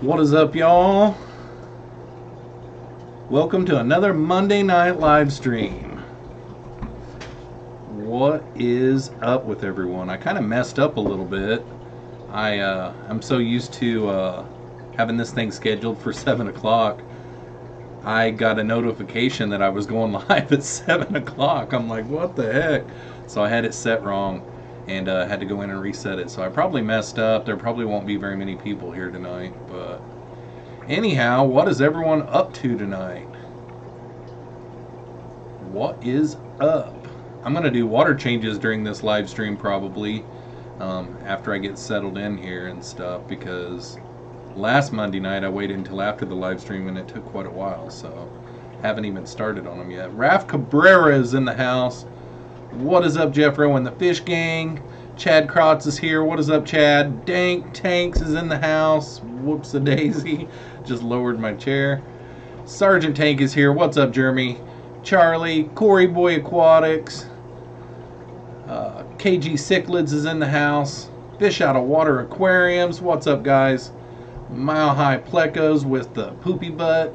What is up, y'all? Welcome to another Monday night live stream. What is up with everyone? I kind of messed up a little bit. I'm so used to having this thing scheduled for 7 o'clock. I got a notification that I was going live at 7 o'clock. I'm like, what the heck? So I had it set wrong and had to go in and reset it. So I probably messed up. There probably won't be very many people here tonight. But anyhow, what is everyone up to tonight? What is up? I'm going to do water changes during this live stream probably after I get settled in here and stuff, because last Monday night I waited until after the live stream and it took quite a while, so haven't even started on them yet. Raf Cabrera is in the house. What is up, Jeffro and the Fish Gang? Chad Krotz is here. What is up, Chad? Dank Tanks is in the house. Whoops-a-daisy. Just lowered my chair. Sergeant Tank is here. What's up, Jeremy? Charlie. Corey Boy Aquatics. KG Cichlids is in the house. Fish Out of Water Aquariums. What's up, guys? Mile High Plecos with the poopy butt.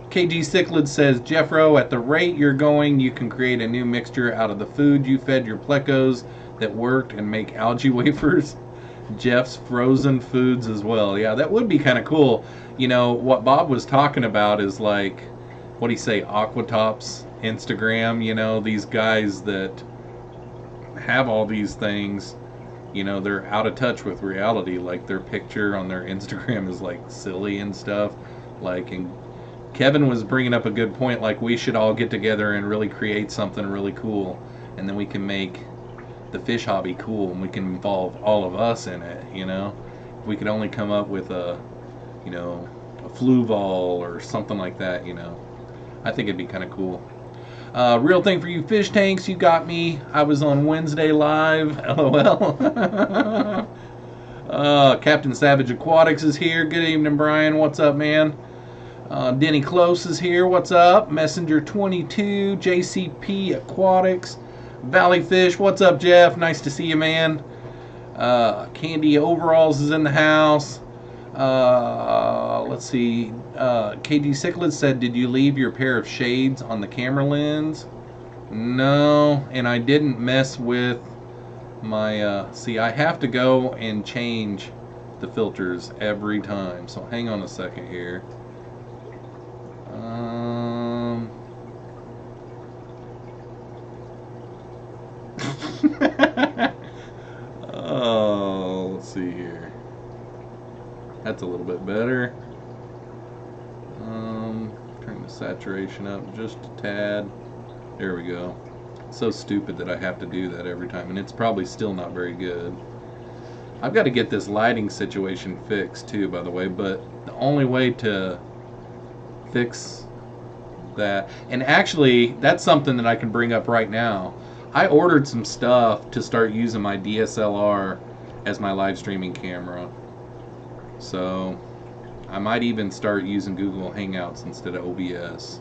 KG Cichlid says, Jeffro, at the rate you're going, you can create a new mixture out of the food you fed your plecos that worked and make algae wafers. Jeff's frozen foods as well. Yeah, that would be kind of cool. You know, what Bob was talking about is like, what do you say, Aquatop's Instagram, you know, these guys that have all these things, you know, they're out of touch with reality. Like, their picture on their Instagram is like silly and stuff. Like, and Kevin was bringing up a good point, like we should all get together and really create something really cool, and then we can make the fish hobby cool, and we can involve all of us in it, you know. If we could only come up with a, you know, a fluval or something like that, you know, I think it'd be kind of cool. Real thing for you fish tanks, you got me. I was on Wednesday live, LOL. Captain Savage Aquatics is here. Good evening, Brian. What's up, man? Denny Close is here. What's up? Messenger 22, JCP Aquatics, Valley Fish. What's up, Jeff? Nice to see you, man. Candy Overalls is in the house. Let's see. KG Cichlid said, did you leave your pair of shades on the camera lens? No, and I didn't mess with my, see, I have to go and change the filters every time. So hang on a second here. Oh, let's see here. That's a little bit better. Turn the saturation up just a tad. There we go. So stupid that I have to do that every time, and it's probably still not very good. I've got to get this lighting situation fixed too, by the way, but the only way to fix that, and actually that's something that I can bring up right now. I ordered some stuff to start using my DSLR as my live streaming camera, so I might even start using Google Hangouts instead of OBS.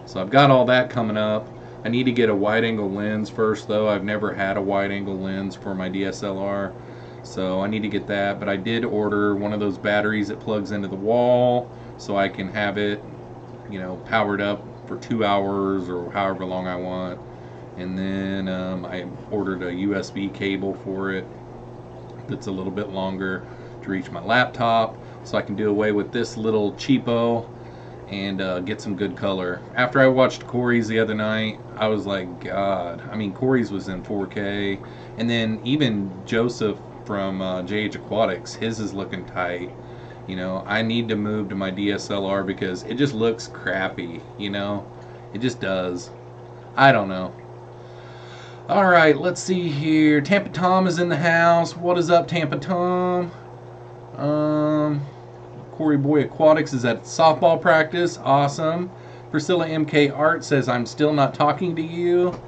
So I've got all that coming up. I need to get a wide angle lens first though. I've never had a wide angle lens for my DSLR, so I need to get that. But I did order one of those batteries that plugs into the wall so I can have it, you know, powered up for 2 hours or however long I want. And then I ordered a USB cable for it that's a little bit longer to reach my laptop, so I can do away with this little cheapo and get some good color. After I watched Corey's the other night, I was like, God. I mean, Corey's was in 4K, and then even Joseph from JH Aquatics, his is looking tight. You know, I need to move to my DSLR because it just looks crappy, you know? It just does. I don't know. Alright, let's see here. Tampa Tom is in the house. What is up, Tampa Tom? Corey Boy Aquatics is at softball practice. Awesome. Priscilla MK Art says, I'm still not talking to you.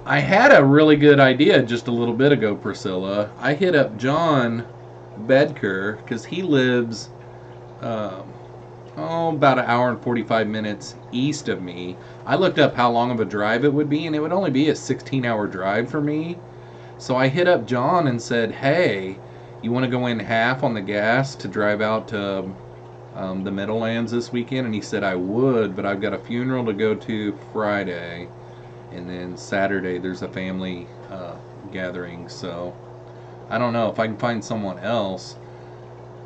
I had a really good idea just a little bit ago, Priscilla. I hit up John Bedker because he lives about an hour and 45 minutes east of me. I looked up how long of a drive it would be, and it would only be a 16-hour drive for me. So I hit up John and said, hey, you want to go in half on the gas to drive out to the Meadowlands this weekend? And he said, I would, but I've got a funeral to go to Friday, and then Saturday there's a family gathering. So I don't know if I can find someone else.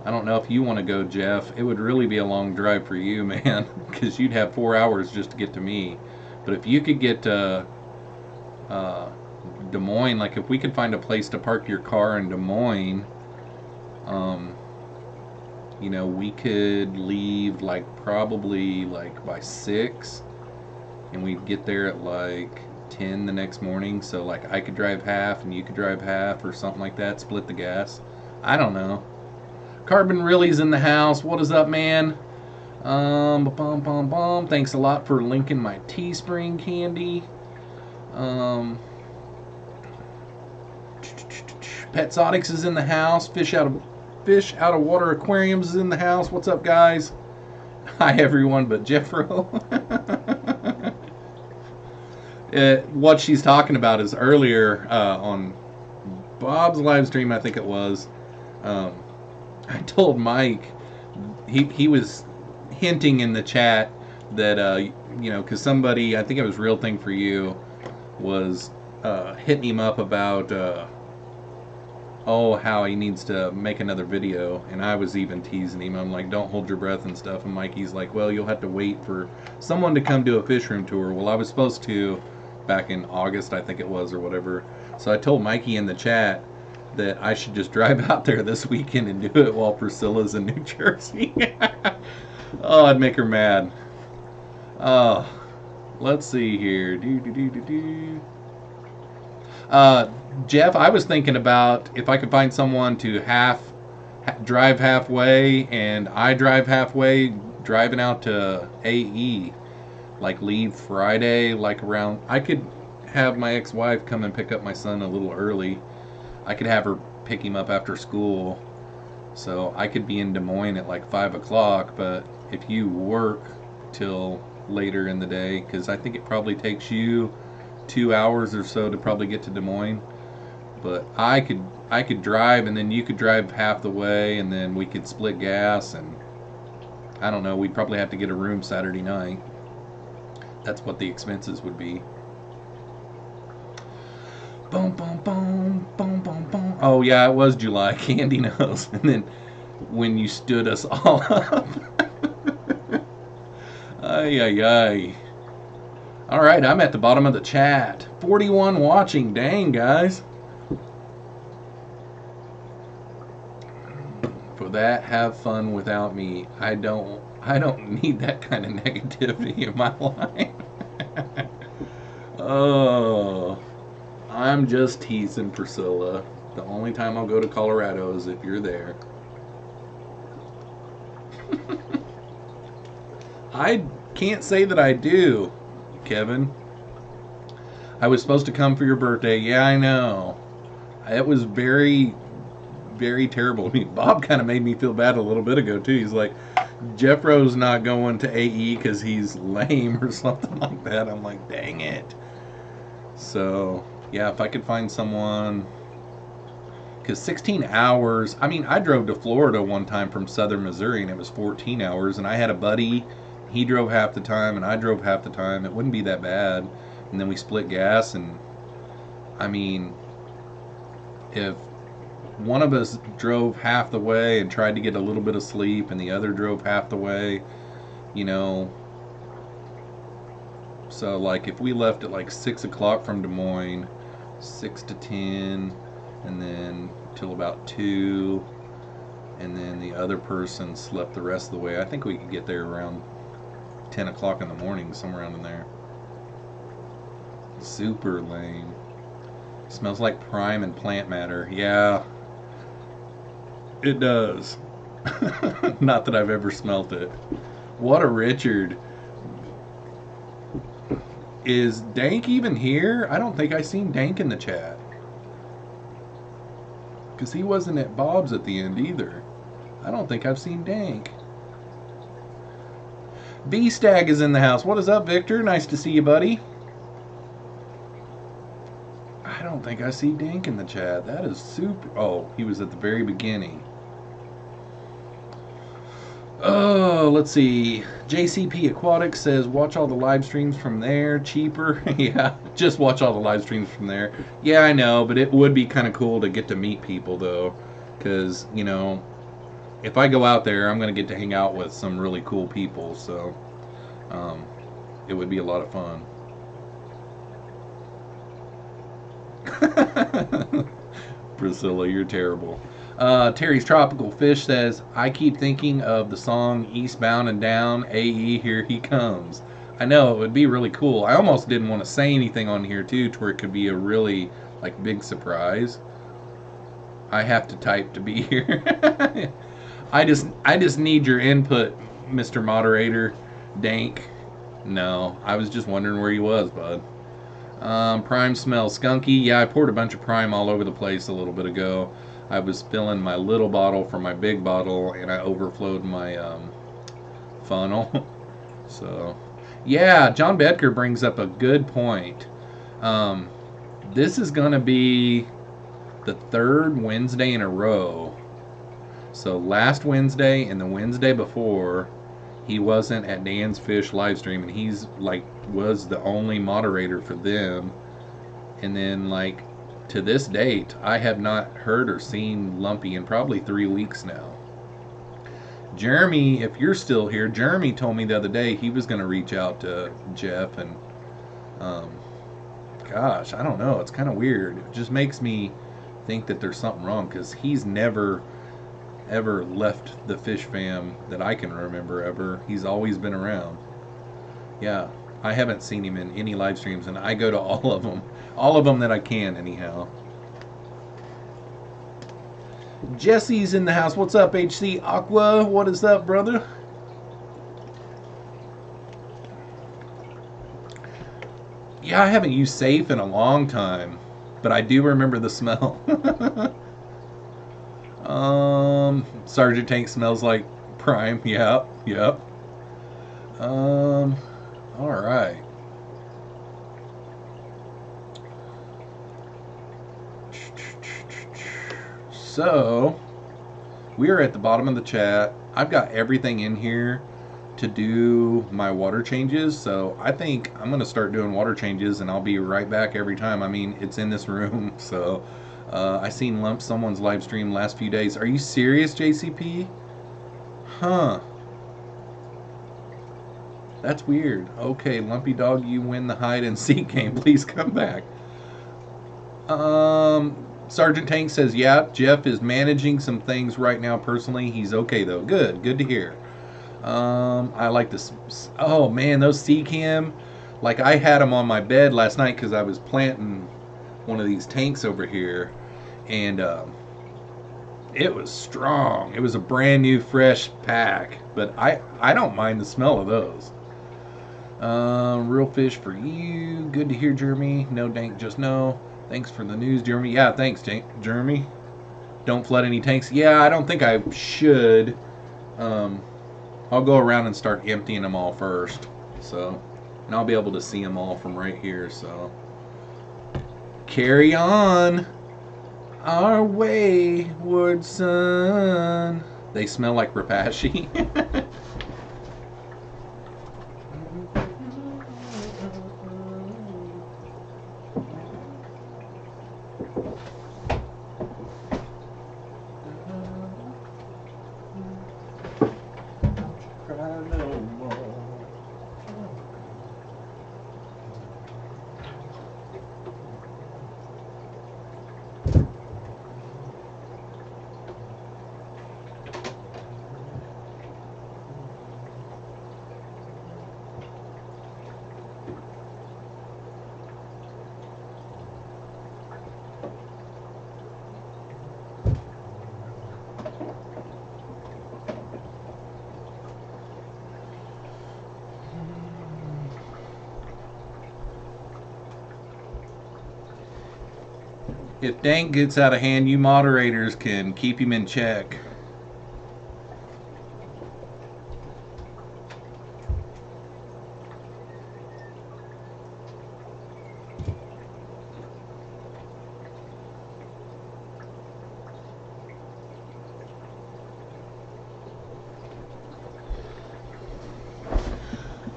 I don't know if you want to go, Jeff. It would really be a long drive for you, man, because you'd have 4 hours just to get to me. But if you could get to Des Moines, like if we could find a place to park your car in Des Moines, you know, we could leave like probably like by 6, and we'd get there at like 10 the next morning. So like I could drive half and you could drive half or something like that, split the gas. I don't know. Carbon Really's in the house. What is up, man? Thanks a lot for linking my Teespring candy. Petsotics is in the house. Fish out of water aquariums is in the house. What's up, guys? Hi, everyone, but Jeffro. What she's talking about is earlier on Bob's live stream, I think it was. I told Mike, he was hinting in the chat that, you know, because somebody, I think it was Real Thing for You, was hitting him up about, how he needs to make another video. And I was even teasing him. I'm like, don't hold your breath and stuff. And Mikey's like, well, you'll have to wait for someone to come do a fish room tour. Well, I was supposed to back in August, I think it was, or whatever. So I told Mikey in the chat that I should just drive out there this weekend and do it while Priscilla's in New Jersey. Oh, I'd make her mad. Oh, let's see here. Jeff, I was thinking about if I could find someone to drive halfway and I drive halfway, driving out to AE. Like leave Friday, like around, I could have my ex-wife come and pick up my son a little early. I could have her pick him up after school, so I could be in Des Moines at like 5 o'clock. But if you work till later in the day, because I think it probably takes you 2 hours or so to probably get to Des Moines. But I could drive, and then you could drive half the way, and then we could split gas, and I don't know, we'd probably have to get a room Saturday night. That's what the expenses would be. Boom, boom, boom, boom, boom, boom. Oh, yeah, it was July. Candy knows. And then when you stood us all up. Ay, ay, ay. All right, I'm at the bottom of the chat. 41 watching. Dang, guys. For that, have fun without me. I don't need that kind of negativity in my life. Oh. I'm just teasing, Priscilla. The only time I'll go to Colorado is if you're there. I can't say that I do, Kevin. I was supposed to come for your birthday. Yeah, I know. It was very, very terrible. I mean, Bob kind of made me feel bad a little bit ago, too. He's like, Jeffro's not going to AE because he's lame or something like that. I'm like, dang it. So... yeah, if I could find someone, because 16 hours, I mean, I drove to Florida one time from southern Missouri, and it was 14 hours, and I had a buddy, he drove half the time, and I drove half the time. It wouldn't be that bad, and then we split gas, and, I mean, if one of us drove half the way and tried to get a little bit of sleep, and the other drove half the way, you know, so, like, if we left at, like, 6 o'clock from Des Moines, 6 to 10, and then till about 2, and then the other person slept the rest of the way, I think we could get there around 10 o'clock in the morning, somewhere around in there. Super lame. Smells like prime and plant matter. Yeah, it does. Not that I've ever smelt it. What a Richard. Is Dank even here? I don't think I seen Dank in the chat. Because he wasn't at Bob's at the end either. I don't think I've seen Dank. V-Stag is in the house. What is up, Victor? Nice to see you, buddy. I don't don't think I see Dink in the chat. That is super. Oh, he was at the very beginning. Oh, let's see. JCP Aquatics says, watch all the live streams from there. Cheaper. Yeah, just watch all the live streams from there. Yeah, I know, but it would be kind of cool to get to meet people, though. Because, you know, if I go out there, I'm going to get to hang out with some really cool people. So, it would be a lot of fun. Priscilla, you're terrible. Terry's Tropical Fish says, I keep thinking of the song Eastbound and Down, AE, Here He Comes. I know, it would be really cool. I almost didn't want to say anything on here, too, to where it could be a really, like, big surprise. I have to type to be here. I just need your input, Mr. Moderator. Dank. No, I was just wondering where he was, bud. Prime smells skunky. Yeah, I poured a bunch of Prime all over the place a little bit ago. I was filling my little bottle from my big bottle, and I overflowed my funnel. So, yeah, John Bedker brings up a good point. This is going to be the third Wednesday in a row. So last Wednesday and the Wednesday before, he wasn't at Dan's Fish live stream, and he's like was the only moderator for them. And then like to this date, I have not heard or seen Lumpy in probably 3 weeks now. Jeremy, if you're still here, Jeremy told me the other day he was going to reach out to Jeff, and gosh, I don't know, it's kind of weird. It just makes me think that there's something wrong, because he's never ever left the Fish Fam that I can remember ever. He's always been around. Yeah, I haven't seen him in any live streams, and I go to all of them that I can anyhow. Jesse's in the house. What's up, HC Aqua? What is up, brother? Yeah, I haven't used Safe in a long time, but I do remember the smell. Sergeant Tank smells like Prime. Yep, yep. All right. So, we are at the bottom of the chat. I've got everything in here to do my water changes, so I think I'm going to start doing water changes, and I'll be right back every time. I mean, it's in this room, so I seen someone's live stream last few days. Are you serious, JCP? Huh. That's weird. Okay, Lumpy Dog, you win the hide and seek game. Please come back. Sergeant Tank says, yeah, Jeff is managing some things right now personally. He's okay, though. Good to hear. I like this. Oh, man, those sea cam. Like, I had them on my bed last night because I was planting one of these tanks over here. And it was strong. It was a brand new, fresh pack. But I don't mind the smell of those. Real fish for you. Good to hear, Jeremy. No, Dank, just no. Thanks for the news, Jeremy. Yeah, thanks, Jeremy. Don't flood any tanks. Yeah, I don't think I should. I'll go around and start emptying them all first. So, and I'll be able to see them all from right here. So, carry on, our wayward son. They smell like Rapashi. If Dank gets out of hand, you moderators can keep him in check.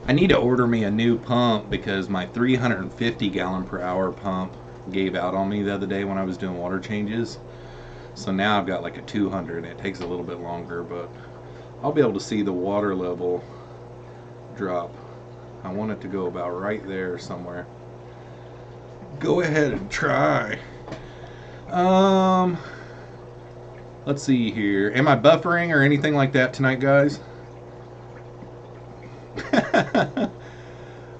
I need to order me a new pump because my 350 gallon per hour pump gave out on me the other day when I was doing water changes. So now I've got like a 200 and it takes a little bit longer, but I'll be able to see the water level drop. I want it to go about right there somewhere. Go ahead and try. Let's see here. Am I buffering or anything like that tonight, guys?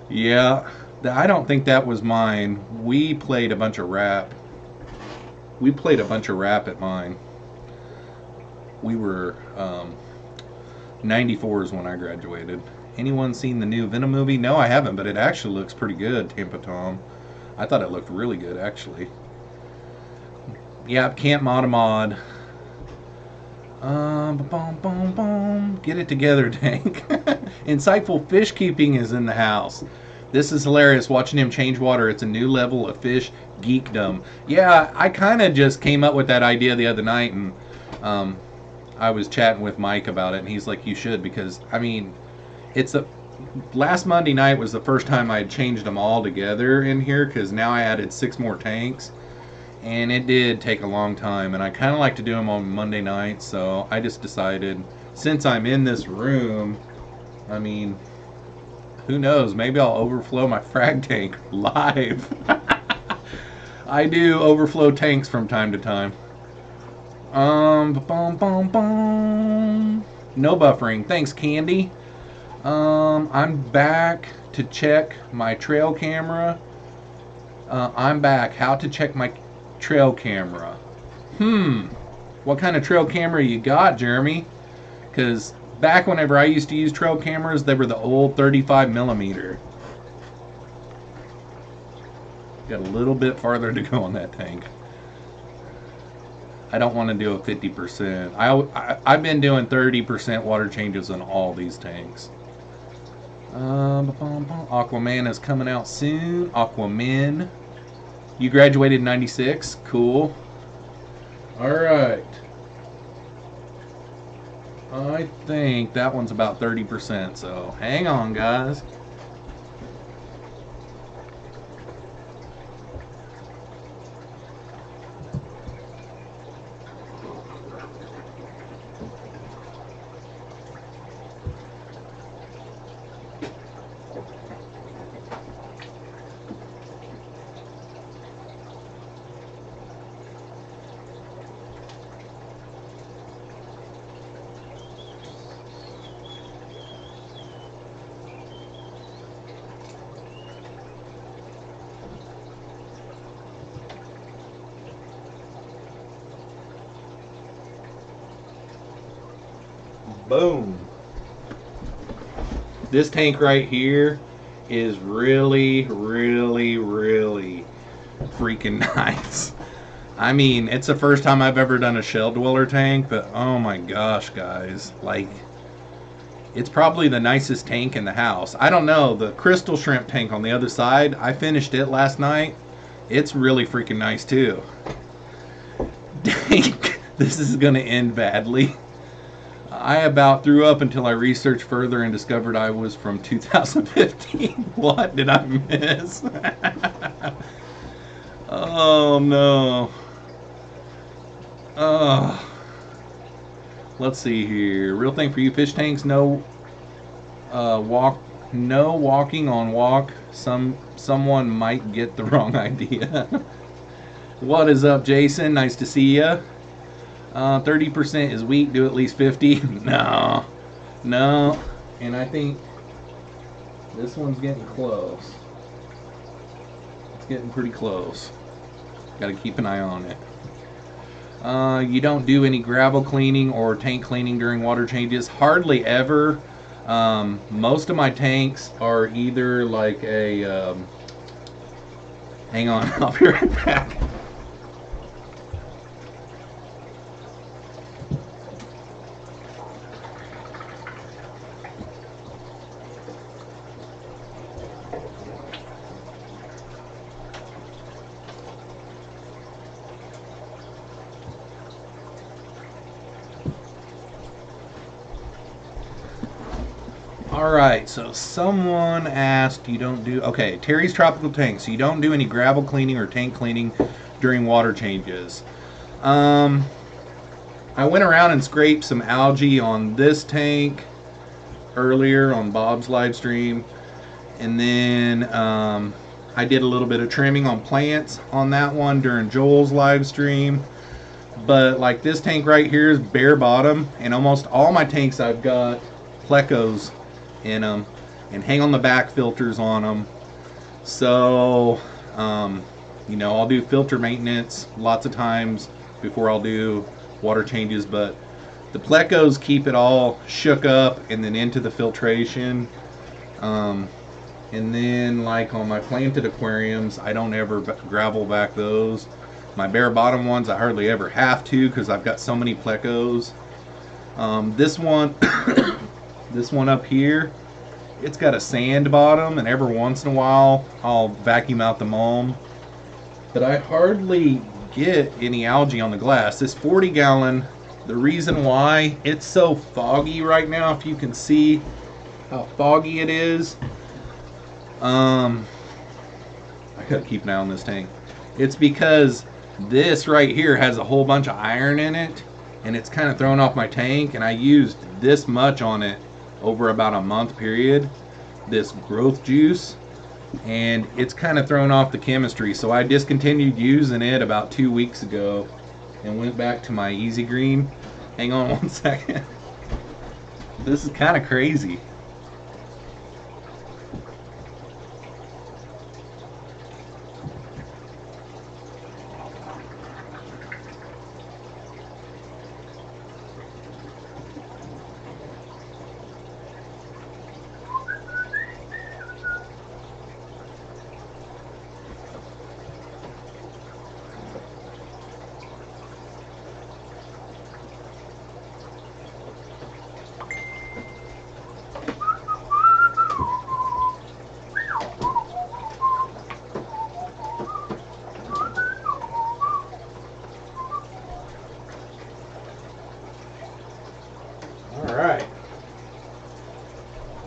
Yeah, I don't think that was mine. We played a bunch of rap. We played a bunch of rap at mine. We were 94s when I graduated. Anyone seen the new Venom movie? No, I haven't, but it actually looks pretty good, Tampa Tom. I thought it looked really good, actually. Yeah, can't mod a mod. Get it together, Tank. Insightful Fish Keeping is in the house. This is hilarious, watching him change water. It's a new level of fish geekdom. Yeah, I kind of just came up with that idea the other night, and I was chatting with Mike about it, and he's like, you should, because, I mean, last Monday night was the first time I had changed them all together in here, because now I added 6 more tanks. And it did take a long time, and I kind of like to do them on Monday night, so I just decided, since I'm in this room, I mean, who knows, maybe I'll overflow my frag tank live. I do overflow tanks from time to time. No buffering. Thanks, Candy. I'm back to check my trail camera. I'm back. How to check my trail camera. What kind of trail camera you got, Jeremy? Because back whenever I used to use trail cameras, they were the old 35mm. Got a little bit farther to go on that tank. I don't want to do a 50%. I've been doing 30% water changes on all these tanks. Aquaman is coming out soon. Aquaman. You graduated in 96? Cool. Alright. I think that one's about 30%, so hang on, guys. Boom. This tank right here is really, really, really freaking nice. I mean, it's the first time I've ever done a shell dweller tank, but oh my gosh, guys. Like, it's probably the nicest tank in the house. I don't know, the crystal shrimp tank on the other side, I finished it last night. It's really freaking nice too. Dang, this is gonna end badly. I about threw up until I researched further and discovered I was from 2015. What did I miss? Oh no. Oh. Let's see here. Real thing for you fish tanks, no walking on walk. Someone might get the wrong idea. What is up, Jason? Nice to see ya. 30% is weak, do at least 50. No. And I think this one's getting close. It's getting pretty close. Got to keep an eye on it. You don't do any gravel cleaning or tank cleaning during water changes? Hardly ever. Most of my tanks are either like a... hang on, I'll be right back. Alright, so someone asked, you don't do, okay, Terry's Tropical Tank, so you don't do any gravel cleaning or tank cleaning during water changes. I went around and scraped some algae on this tank earlier on Bob's live stream, and then I did a little bit of trimming on plants on that one during Joel's live stream. But like this tank right here is bare bottom, and almost all my tanks I've got plecos in them and hang on the back filters on them. So you know, I'll do filter maintenance lots of times before I'll do water changes, but the plecos keep it all shook up and then into the filtration. And then like on my planted aquariums, I don't ever gravel back those. My bare bottom ones I hardly ever have to because I've got so many plecos. This one this one up here, it's got a sand bottom, and every once in a while I'll vacuum out the mulm, but I hardly get any algae on the glass. This 40 gallon, the reason why it's so foggy right now, if you can see how foggy it is, I gotta keep an eye on this tank. It's because this right here has a whole bunch of iron in it, and it's kind of thrown off my tank, and I used this much on it over about a month period, this growth juice, and it's kind of thrown off the chemistry. So I discontinued using it about 2 weeks ago and went back to my Easy Green. Hang on one second. This is kind of crazy. Alright.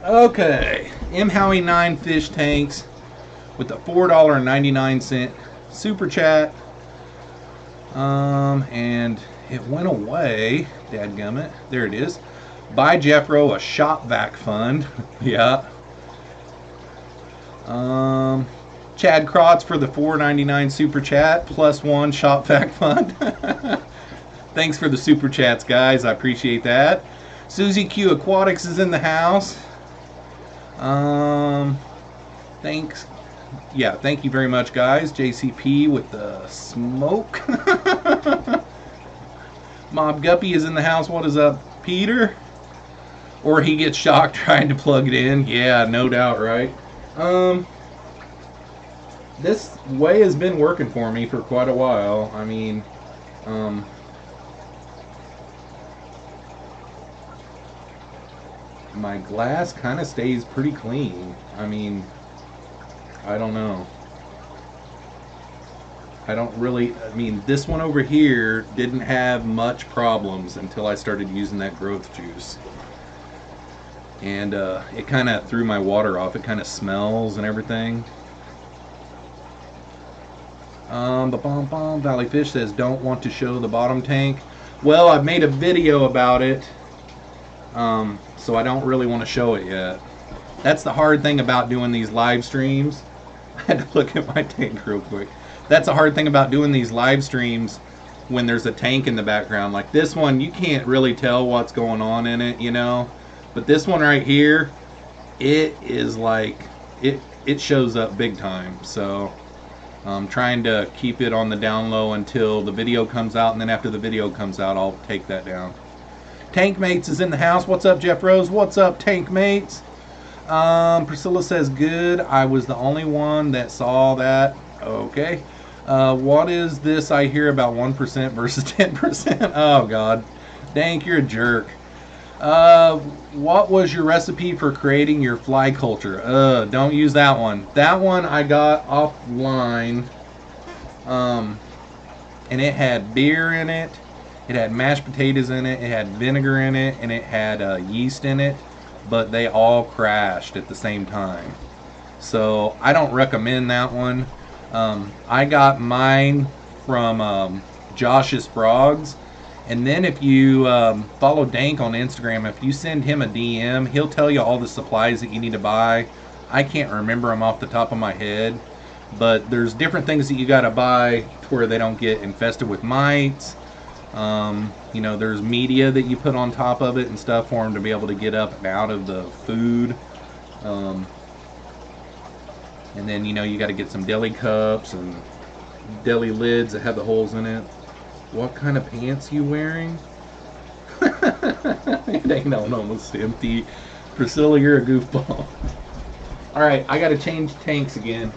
Okay. M. Howie 9 fish tanks with a $4.99 super chat. And it went away. Dadgummit. There it is. Buy Jeffro a shop vac fund. Yeah. Chad Krotz for the $4.99 super chat plus one shop vac fund. Thanks for the super chats, guys. I appreciate that. Susie Q Aquatics is in the house. Thanks. Yeah, thank you very much, guys. JCP with the smoke. Mob Guppy is in the house. What is up, Peter? Or he gets shocked trying to plug it in. Yeah, no doubt, right? This way has been working for me for quite a while. I mean, my glass kind of stays pretty clean. I mean, I don't know. I don't really, I mean, this one over here didn't have much problems until I started using that growth juice. And it kind of threw my water off. It kind of smells and everything. Valley Fish says, don't want to show the bottom tank. Well, I've made a video about it. So I don't really want to show it yet. That's the hard thing about doing these live streams. I had to look at my tank real quick. That's the hard thing about doing these live streams when there's a tank in the background. Like this one, you can't really tell what's going on in it, you know. But this one right here, it is like, it shows up big time. So I'm trying to keep it on the down low until the video comes out, and then after the video comes out, I'll take that down. Tank Mates is in the house. What's up, Jeffroz? What's up, Tank Mates? Priscilla says, good. I was the only one that saw that. Okay. What is this I hear about 1% versus 10%? Oh, God. Dank, you're a jerk. What was your recipe for creating your fly culture? Don't use that one. That one I got offline. And it had beer in it. It had mashed potatoes in it. It had vinegar in it. And it had yeast in it. but they all crashed at the same time. So I don't recommend that one. I got mine from Josh's Frogs. And then if you follow Dank on Instagram, if you send him a DM, he'll tell you all the supplies that you need to buy. I can't remember them off the top of my head, but there's different things that you got to buy to where they don't get infested with mites. You know, there's media that you put on top of it and stuff for them to be able to get up and out of the food. And then, you know, you got to get some deli cups and deli lids that have the holes in it. What kind of pants you wearing? It ain't almost empty. Priscilla, you're a goofball. Alright, I gotta change tanks again.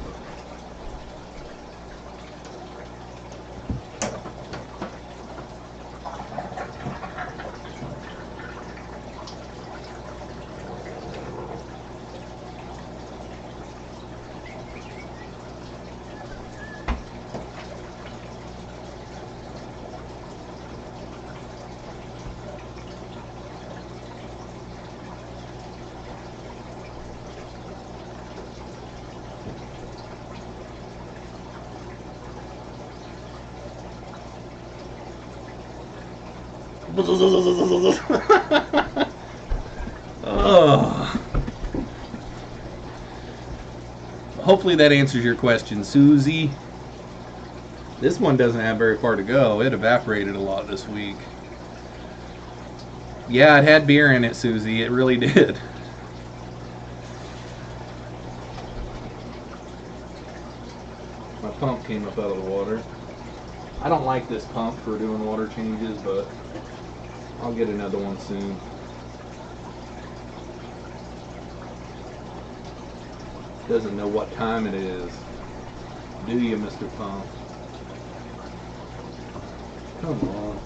Oh. Hopefully that answers your question, Susie. This one doesn't have very far to go. It evaporated a lot this week. Yeah, it had beer in it, Susie. It really did. My pump came up out of the water. I don't like this pump for doing water changes, but I'll get another one soon. Doesn't know what time it is. Do you, Mr. Pump? Come on.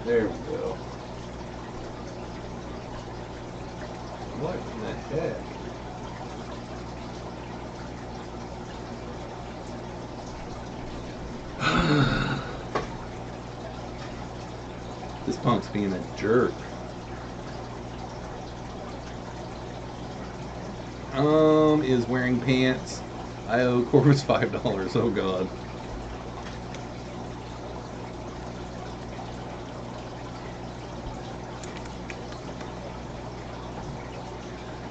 There we go. What in the heck? This punk's being a jerk. Is wearing pants. I owe Corvus $5. Oh God.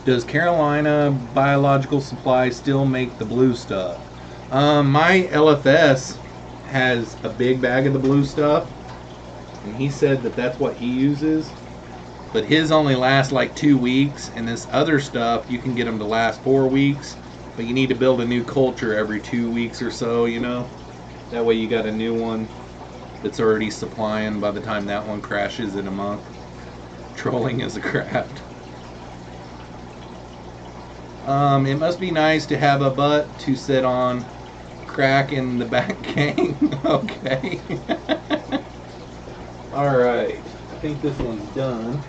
Does Carolina Biological Supply still make the blue stuff? My LFS has a big bag of the blue stuff, and he said that that's what he uses, but his only lasts like 2 weeks, and this other stuff you can get them to last 4 weeks, but you need to build a new culture every 2 weeks or so, you know, that way you got a new one that's already supplying by the time that one crashes in a month. Trolling is a craft. It must be nice to have a butt to sit on. Crack in the back gang. Okay. Alright. I think this one's done.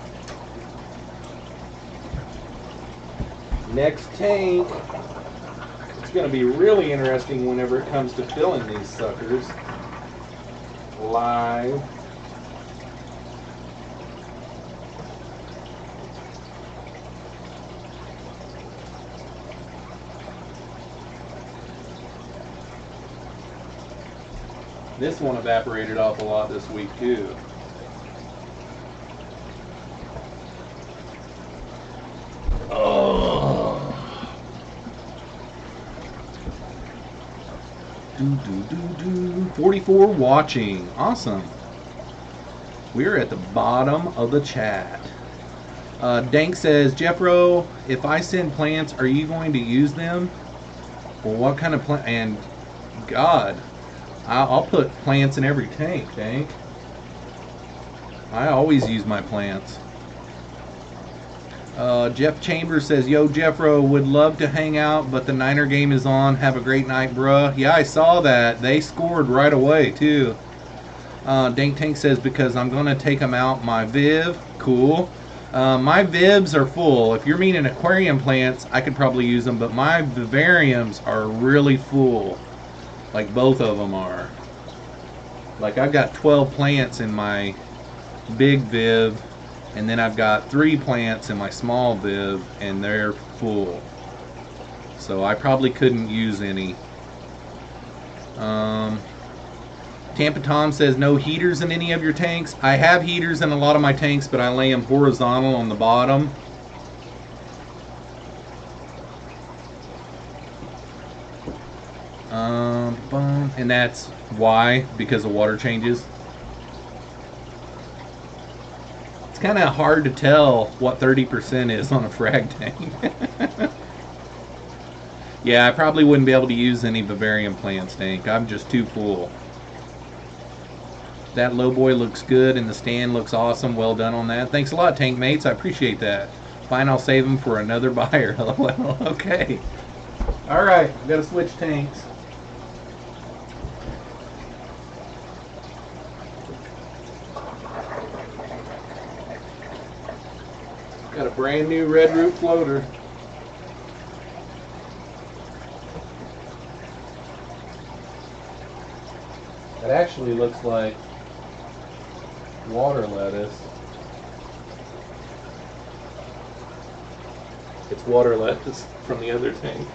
Next tank. It's going to be really interesting whenever it comes to filling these suckers. Live. This one evaporated off a lot this week too. Oh. 44 watching. Awesome. We're at the bottom of the chat. Dank says, Jeffro, if I send plants, are you going to use them? Well, what kind of plant? And God, I'll put plants in every tank, Dank. I always use my plants. Jeff Chambers says, yo, Jeffro, would love to hang out, but the Niner game is on. Have a great night, bruh. Yeah, I saw that. They scored right away, too. Dank Tank says, because I'm going to take them out my Viv. Cool. My Vivs are full. If you're meaning aquarium plants, I could probably use them, but my vivariums are really full. Like both of them are. Like I've got 12 plants in my big Viv, And then I've got 3 plants in my small viv, and they're full. So I probably couldn't use any. Tampa Tom says no heaters in any of your tanks. I have heaters in a lot of my tanks, but I lay them horizontal on the bottom. And that's why, because of water changes. It's kind of hard to tell what 30% is on a frag tank. Yeah, I probably wouldn't be able to use any vivarium plants, tank. I'm just too full. That low boy looks good and the stand looks awesome. Well done on that. Thanks a lot, tank mates. I appreciate that. Fine, I'll save them for another buyer. Well, okay. All right, I've got to switch tanks. Got a brand new red root floater. It actually looks like water lettuce. It's water lettuce from the other tank.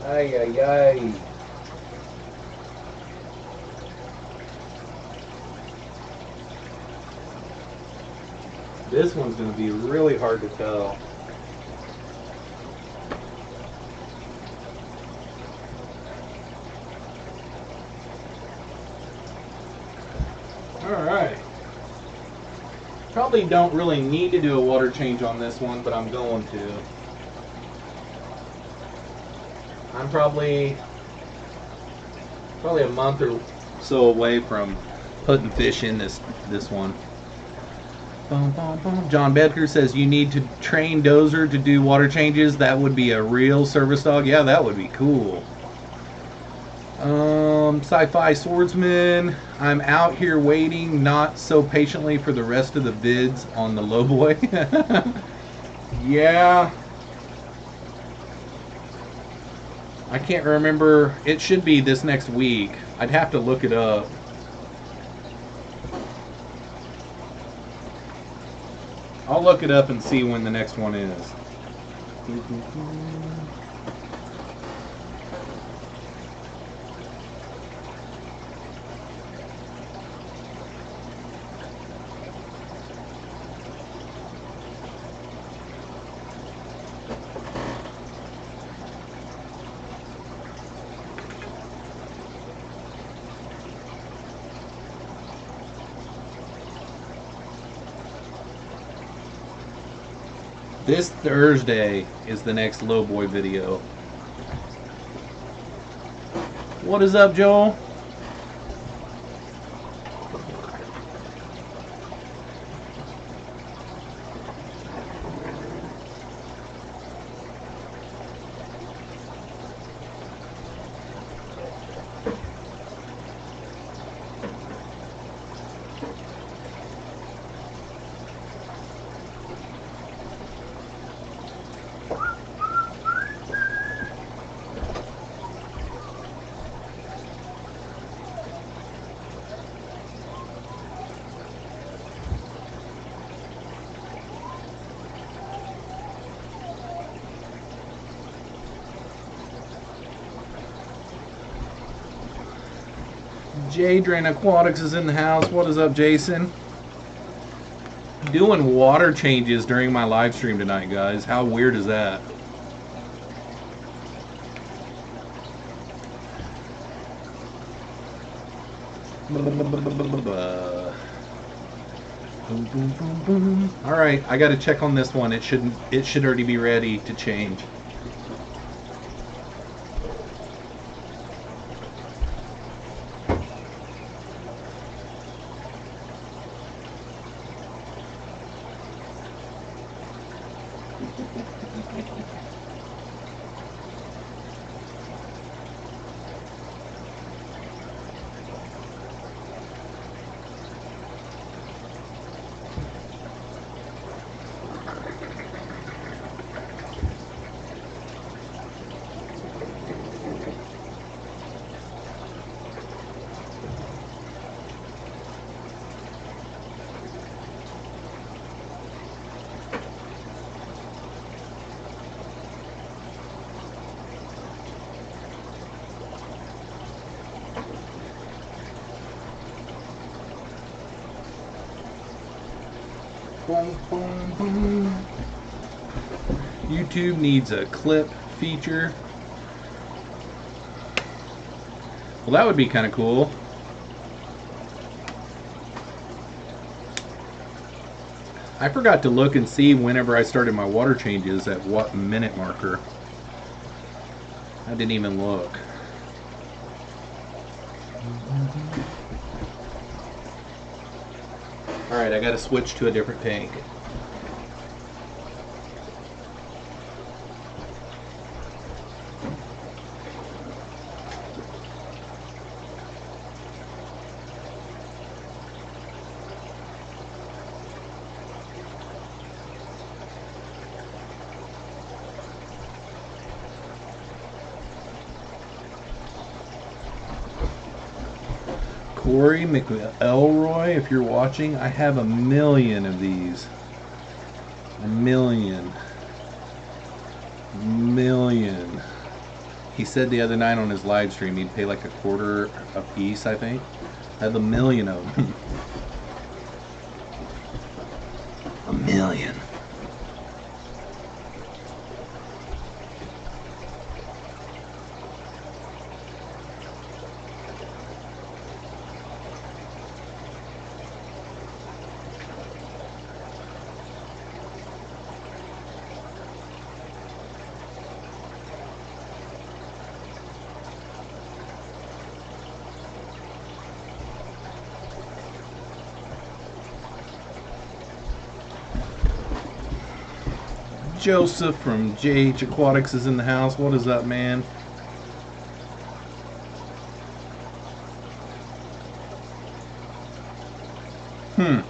Ay, ay, ay. This one's going to be really hard to tell. Alright. Probably don't really need to do a water change on this one, but I'm going to. I'm probably a month or so away from putting fish in this one. John Bedker says you need to train Dozer to do water changes. That would be a real service dog. Yeah, that would be cool. Sci-Fi Swordsman, I'm out here waiting not so patiently for the rest of the vids on the lowboy. Yeah. I can't remember. It should be this next week. I'd have to look it up. I'll look it up and see when the next one is. This Thursday is the next lowboy video. What is up, Joel? Jadrin Aquatics is in the house. What is up, Jason? Doing water changes during my live stream tonight, guys. How weird is that? All right, I got to check on this one. It should already be ready to change. Boom, boom, boom. YouTube needs a clip feature. Well, that would be kind of cool. I forgot to look and see whenever I started my water changes at what minute marker. I didn't even look. Alright, I gotta switch to a different tank. Corey McElroy, if you're watching, I have a million of these. A million. He said the other night on his live stream he'd pay like $1/4 a piece, I think. I have a million of them. A million. Joseph from JH Aquatics is in the house. What is up, man? I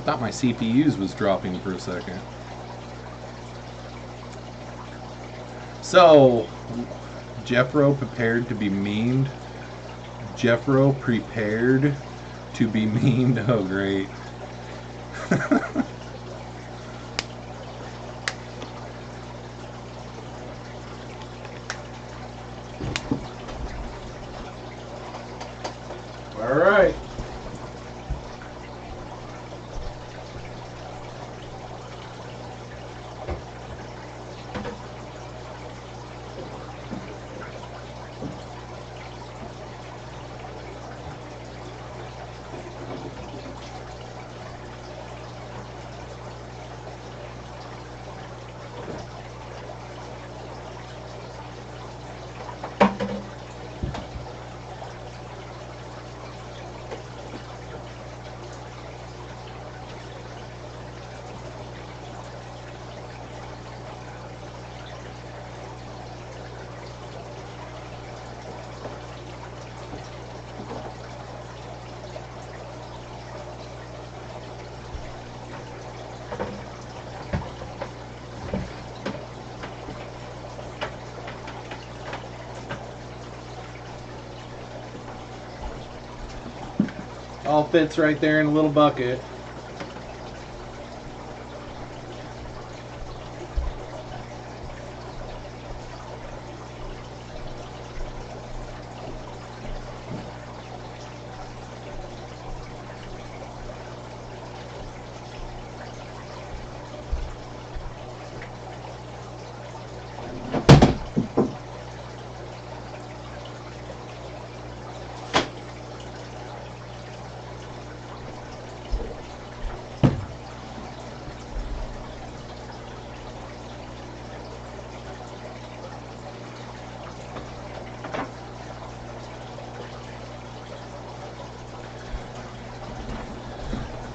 thought my CPUs was dropping for a second. So, Jeffro prepared to be memed. Jeffro prepared to be memed. Oh, great. All right. All fits right there in a little bucket.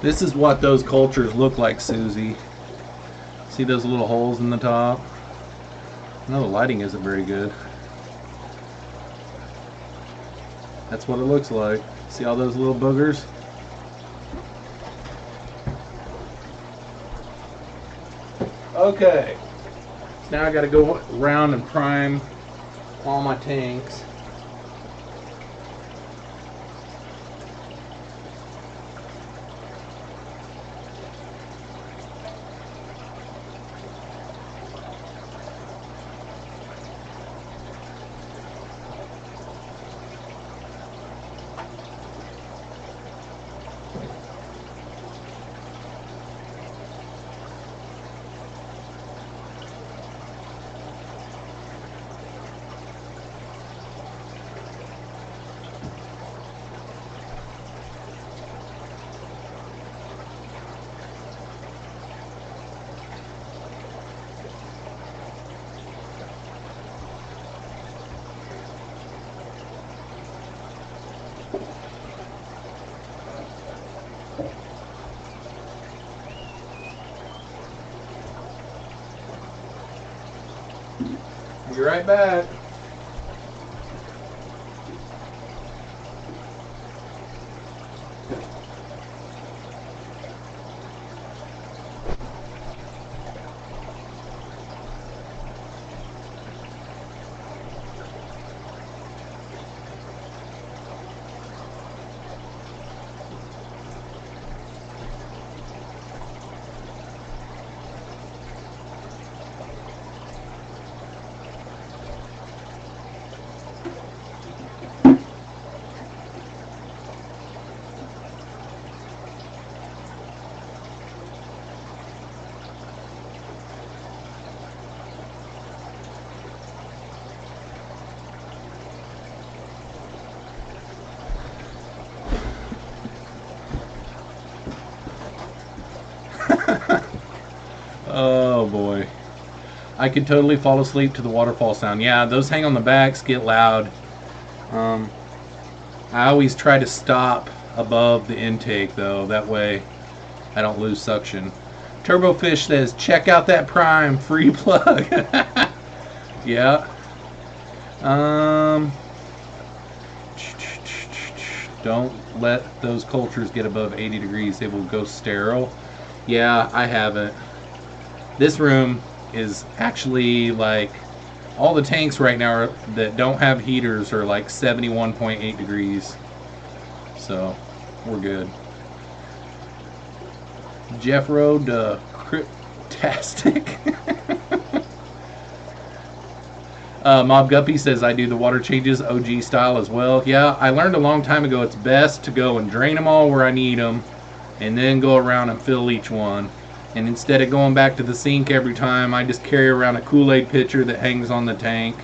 This is what those cultures look like, Susie. See those little holes in the top? No, the lighting isn't very good. That's what it looks like. See all those little boogers? Okay. Now I gotta go around and prime all my tanks. Be right back. Oh boy. I could totally fall asleep to the waterfall sound. Yeah, those hang on the backs get loud. I always try to stop above the intake though, that way I don't lose suction. Turbofish says, check out that Prime free plug. Yeah. Don't let those cultures get above 80 degrees. They will go sterile. Yeah, I haven't. This room is actually like, all the tanks right now that don't have heaters are like 71.8 degrees. So, we're good. Jeffroz Cryptastic. Mob Guppy says, I do the water changes OG style as well. Yeah, I learned a long time ago it's best to go and drain them all where I need them and then go around and fill each one. And instead of going back to the sink every time, I just carry around a Kool-Aid pitcher that hangs on the tank.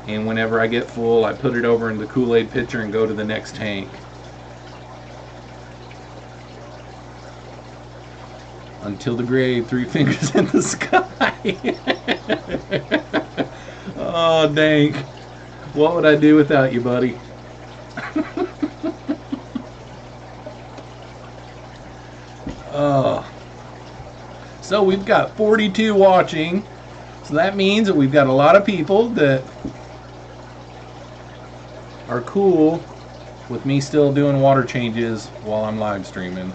And whenever I get full, I put it over in the Kool-Aid pitcher and go to the next tank. Until the grave, 3 fingers in the sky. Oh, dang. What would I do without you, buddy? Oh. So we've got 42 watching. So that means that we've got a lot of people that are cool with me still doing water changes while I'm live streaming.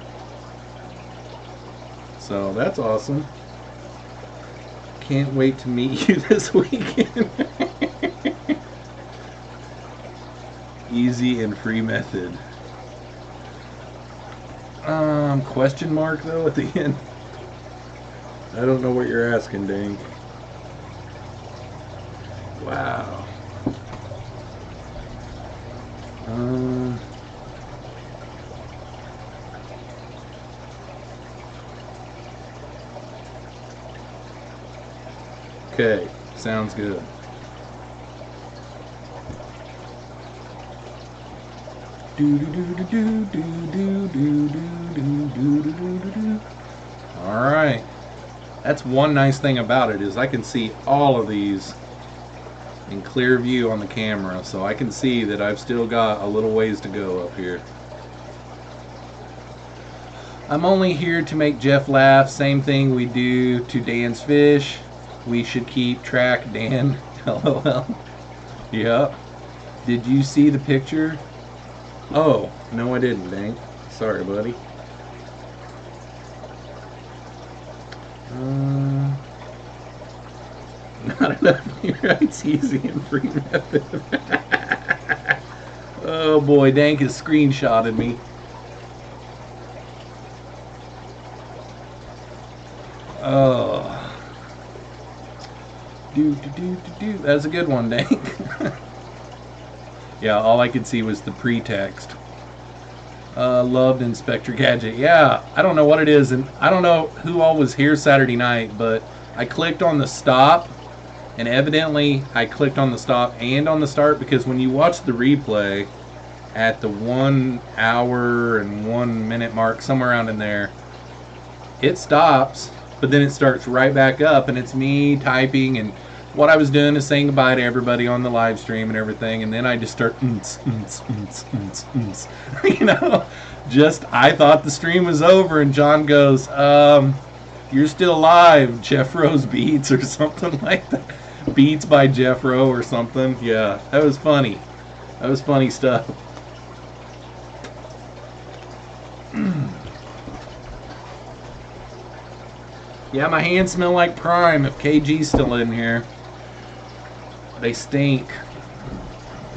So that's awesome. Can't wait to meet you this weekend. Easy and free method. Question mark though at the end. I don't know what you're asking, dang. Wow. Okay, sounds good. All right. That's one nice thing about it is I can see all of these in clear view on the camera, so I can see that I've still got a little ways to go up here. I'm only here to make Jeff laugh. Same thing we do to Dan's fish. We should keep track, Dan. LOL. Yep. Did you see the picture? Oh, no I didn't, dang. Sorry, buddy. Not enough. It's easy and free method. Oh boy, Dank has screenshotted me. Oh. That's a good one, Dank. Yeah, all I could see was the pretext. Loved Inspector Gadget. Yeah, I don't know what it is, and I don't know who all was here Saturday night, but I clicked on the stop, and evidently I clicked on the stop and on the start, because when you watch the replay at the 1 hour and 1 minute mark, somewhere around in there, it stops, but then it starts right back up, and it's me typing, and what I was doing is saying goodbye to everybody on the live stream and everything, and then I just start you know, just I thought the stream was over, and John goes, you're still live, Jeffroz Beats or something like that. Beats by Jeffroz or something. Yeah, that was funny. That was funny stuff. Yeah, my hands smell like Prime if KG's still in here. They stink.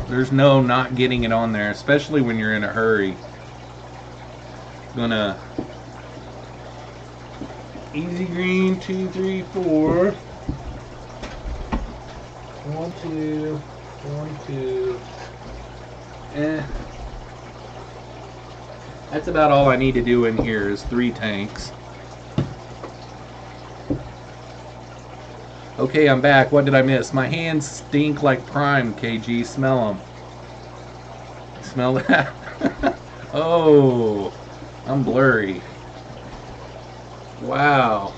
There's no not getting it on there, especially when you're in a hurry. Gonna easy green 2, 3, 4. 1, 2, 1, 2. That's about all I need to do in here is 3 tanks. Okay, I'm back. What did I miss? My hands stink like Prime, KG. Smell them. Smell that? Oh, I'm blurry. Wow.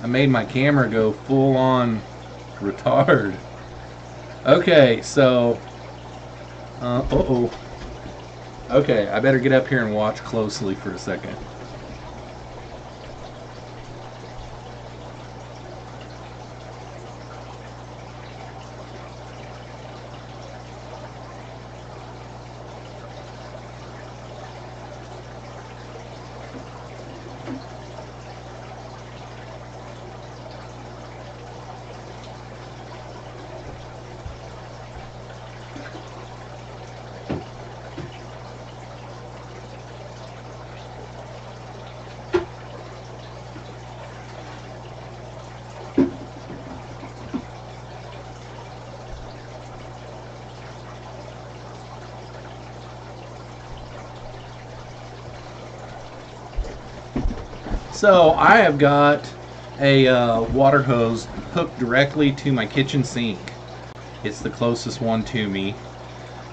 I made my camera go full on retard. Okay, so... uh-oh. Okay, I better get up here and watch closely for a second. So I have got a water hose hooked directly to my kitchen sink. It's the closest one to me,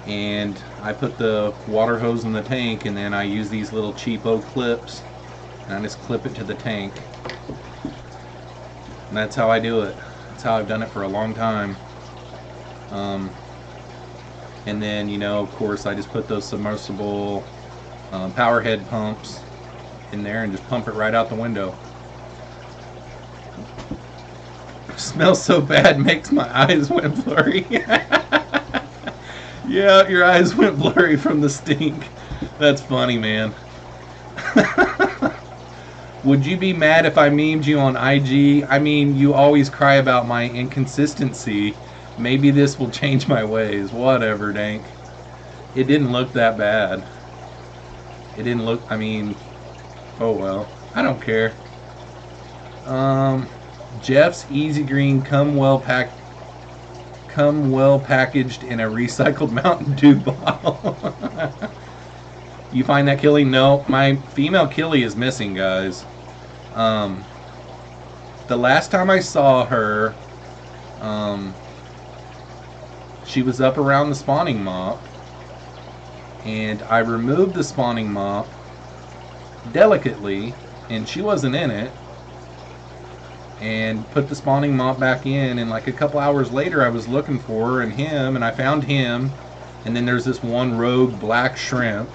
and I put the water hose in the tank, and then I use these little cheapo clips and I just clip it to the tank, and that's how I do it. That's how I've done it for a long time. And then, you know, of course, I just put those submersible power head pumps in there and just pump it right out the window. Smells so bad, makes my eyes went blurry. Yeah, your eyes went blurry from the stink. That's funny, man. Would you be mad if I memed you on IG? I mean, you always cry about my inconsistency. Maybe this will change my ways. Whatever, Dank. It didn't look that bad. It didn't look, I mean... oh well, I don't care. Jeff's Easy Green come well packaged in a recycled Mountain Dew bottle. You find that Killy? No, my female Killy is missing, guys. The last time I saw her, she was up around the spawning mop, and I removed the spawning mop delicately, and she wasn't in it, and put the spawning mop back in, and like a couple hours later I was looking for her and him, and I found him, and then there's this one rogue black shrimp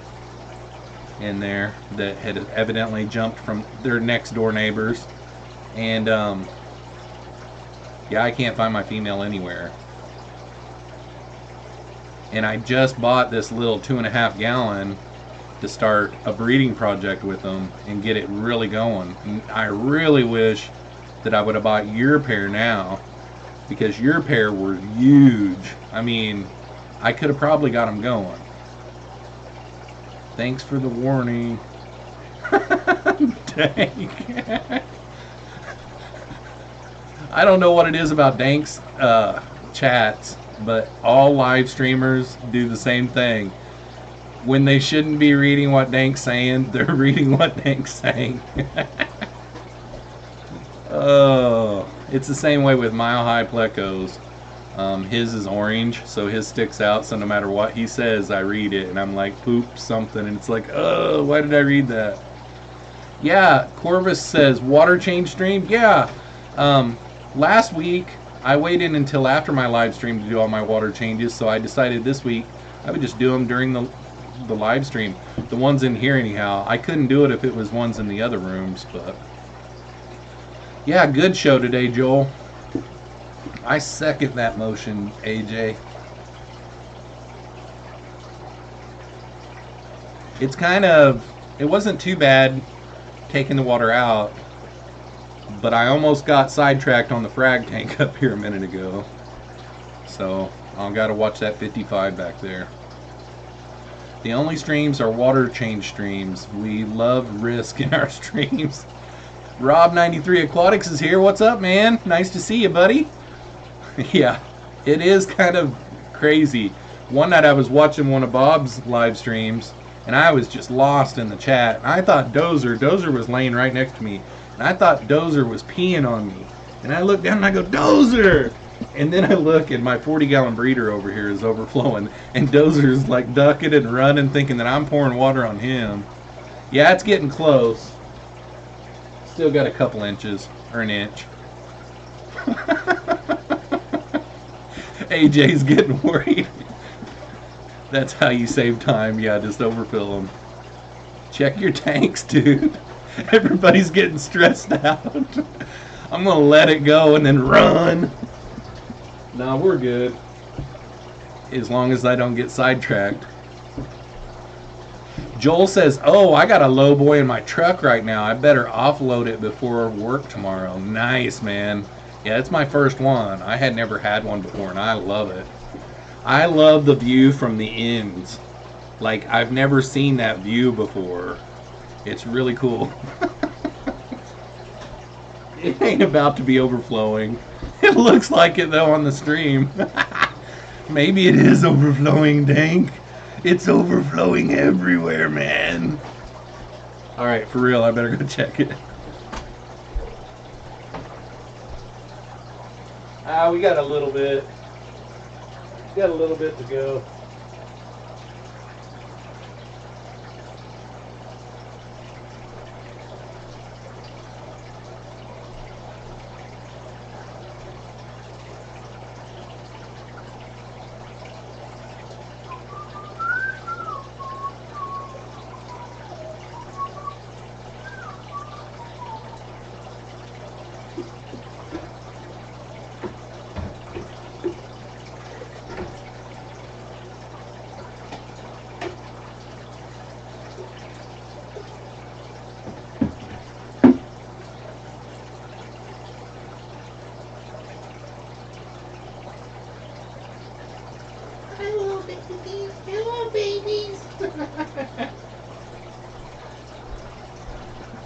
in there that had evidently jumped from their next door neighbors, and yeah, I can't find my female anywhere. And I just bought this little 2.5 gallon to start a breeding project with them and get it really going. And I really wish that I would have bought your pair now, because your pair were huge. I mean, I could have probably got them going. Thanks for the warning. Dank. I don't know what it is about Dank's chats, but all live streamers do the same thing. When they shouldn't be reading what Dank's saying, they're reading what Dank's saying. Oh, it's the same way with Mile High Plecos. His is orange, so his sticks out, so no matter what he says, I read it, and I'm like, poop something, and it's like, oh, why did I read that? Yeah, Corvus says, water change stream? Yeah, last week, I waited until after my live stream to do all my water changes, so I decided this week I would just do them during the live stream. The ones in here anyhow. I couldn't do it if it was ones in the other rooms, but... yeah, good show today, Joel. I second that motion, AJ. It's kind of, it wasn't too bad taking the water out, but I almost got sidetracked on the frag tank up here a minute ago. So I've got to watch that 55 back there. The only streams are water change streams. We love risk in our streams. Rob93 Aquatics is here. What's up, man? Nice to see you, buddy. Yeah, it is kind of crazy. One night I was watching one of Bob's live streams, and I was just lost in the chat. I thought Dozer was laying right next to me, and I thought Dozer was peeing on me. And I look down and I go, Dozer! And then I look and my 40-gallon breeder over here is overflowing, and Dozer's like ducking and running, thinking that I'm pouring water on him. Yeah, it's getting close. Still got a couple inches, or an inch. AJ's getting worried. That's how you save time. Yeah, just overfill them. Check your tanks, dude. Everybody's getting stressed out. I'm going to let it go and then run. No, we're good. As long as I don't get sidetracked. Joel says, oh, I got a low boy in my truck right now. I better offload it before work tomorrow. Nice, man. Yeah, it's my first one. I had never had one before, and I love it. I love the view from the ends. Like, I've never seen that view before. It's really cool. It ain't about to be overflowing. It looks like it, though, on the stream. Maybe it is overflowing, Dank. It's overflowing everywhere, man. Alright, for real, I better go check it. We got a little bit. Got a little bit to go.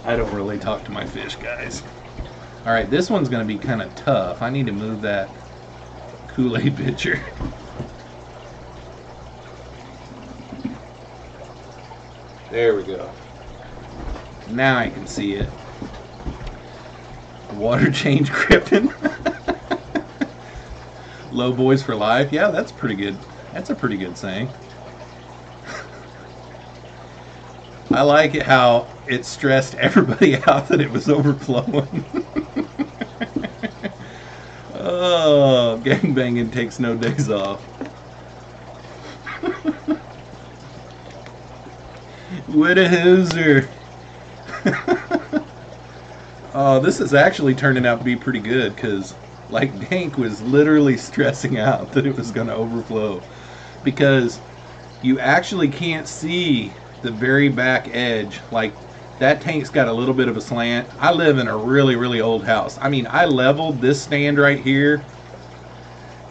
I don't really talk to my fish, guys. Alright, this one's going to be kind of tough. I need to move that Kool-Aid pitcher. There we go. Now I can see it. Water change Krypton. Low boys for life. Yeah, that's pretty good. That's a pretty good saying. I like it how it stressed everybody out that it was overflowing. Oh, gangbanging takes no days off. What a hooser. Oh, this is actually turning out to be pretty good because, like, Dank was literally stressing out that it was going to overflow because you actually can't see the very back edge. Like, that tank's got a little bit of a slant. I live in a really, really old house. I mean, I leveled this stand right here,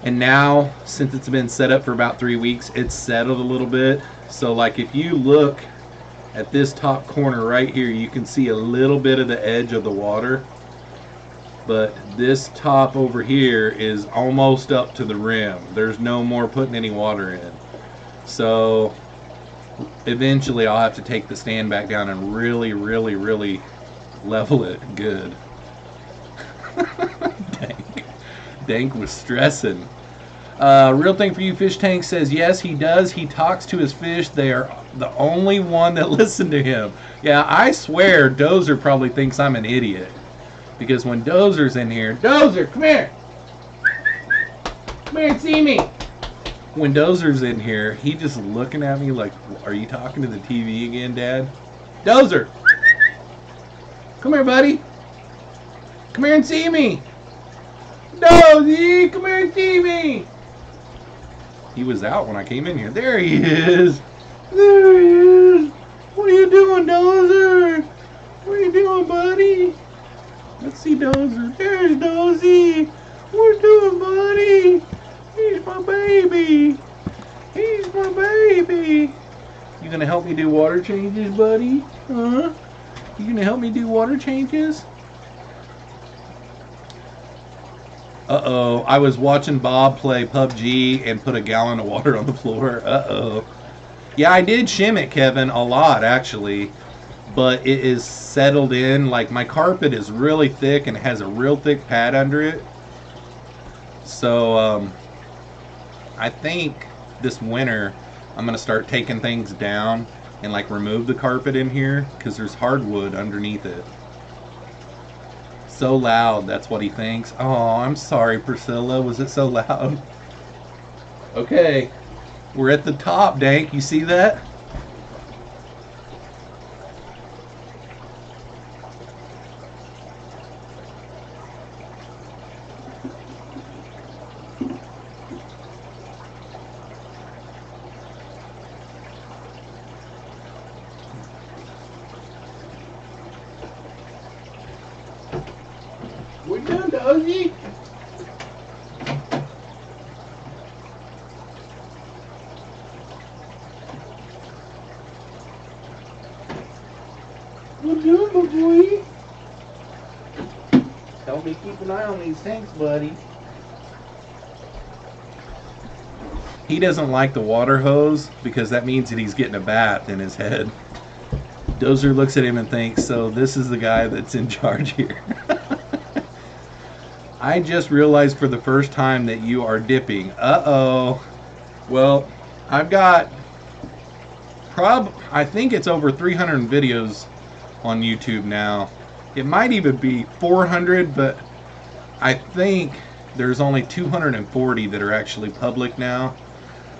and now, since it's been set up for about 3 weeks, it's settled a little bit. So, like, if you look at this top corner right here, you can see a little bit of the edge of the water. But this top over here is almost up to the rim. There's no more putting any water in. So eventually I'll have to take the stand back down and really, really, really level it good. Dank was stressing. Real thing for you, Fish Tank says, yes, he does. He talks to his fish. They are the only one that listen to him. Yeah, I swear Dozer probably thinks I'm an idiot. Because when Dozer's in here, Dozer, come here. Come here and see me. When Dozer's in here, he just looking at me like, are you talking to the TV again, Dad? Dozer! Come here, buddy. Come here and see me. Dozy, come here and see me. He was out when I came in here. There he is. There he is. What are you doing, Dozer? What are you doing, buddy? Let's see Dozer. There's Dozy. What are you doing, buddy? He's my baby. He's my baby. You gonna help me do water changes, buddy? Huh? You gonna help me do water changes? Uh-oh, I was watching Bob play PUBG and put a gallon of water on the floor. Uh-oh. Yeah, I did shim it, Kevin, a lot, actually. But it is settled in. Like, my carpet is really thick and has a real thick pad under it. So, I think this winter I'm going to start taking things down and, like, remove the carpet in here because there's hardwood underneath it. So loud, that's what he thinks. Oh, I'm sorry, Priscilla. Was it so loud? Okay, we're at the top, Dank. You see that? We're done, Dozy. We're done, my boy. Help me keep an eye on these tanks, buddy. He doesn't like the water hose because that means that he's getting a bath in his head. Dozer looks at him and thinks, so this is the guy that's in charge here. I just realized for the first time that you are dipping. Uh-oh. Well, I've got I think it's over 300 videos on YouTube now. It might even be 400, but I think there's only 240 that are actually public now.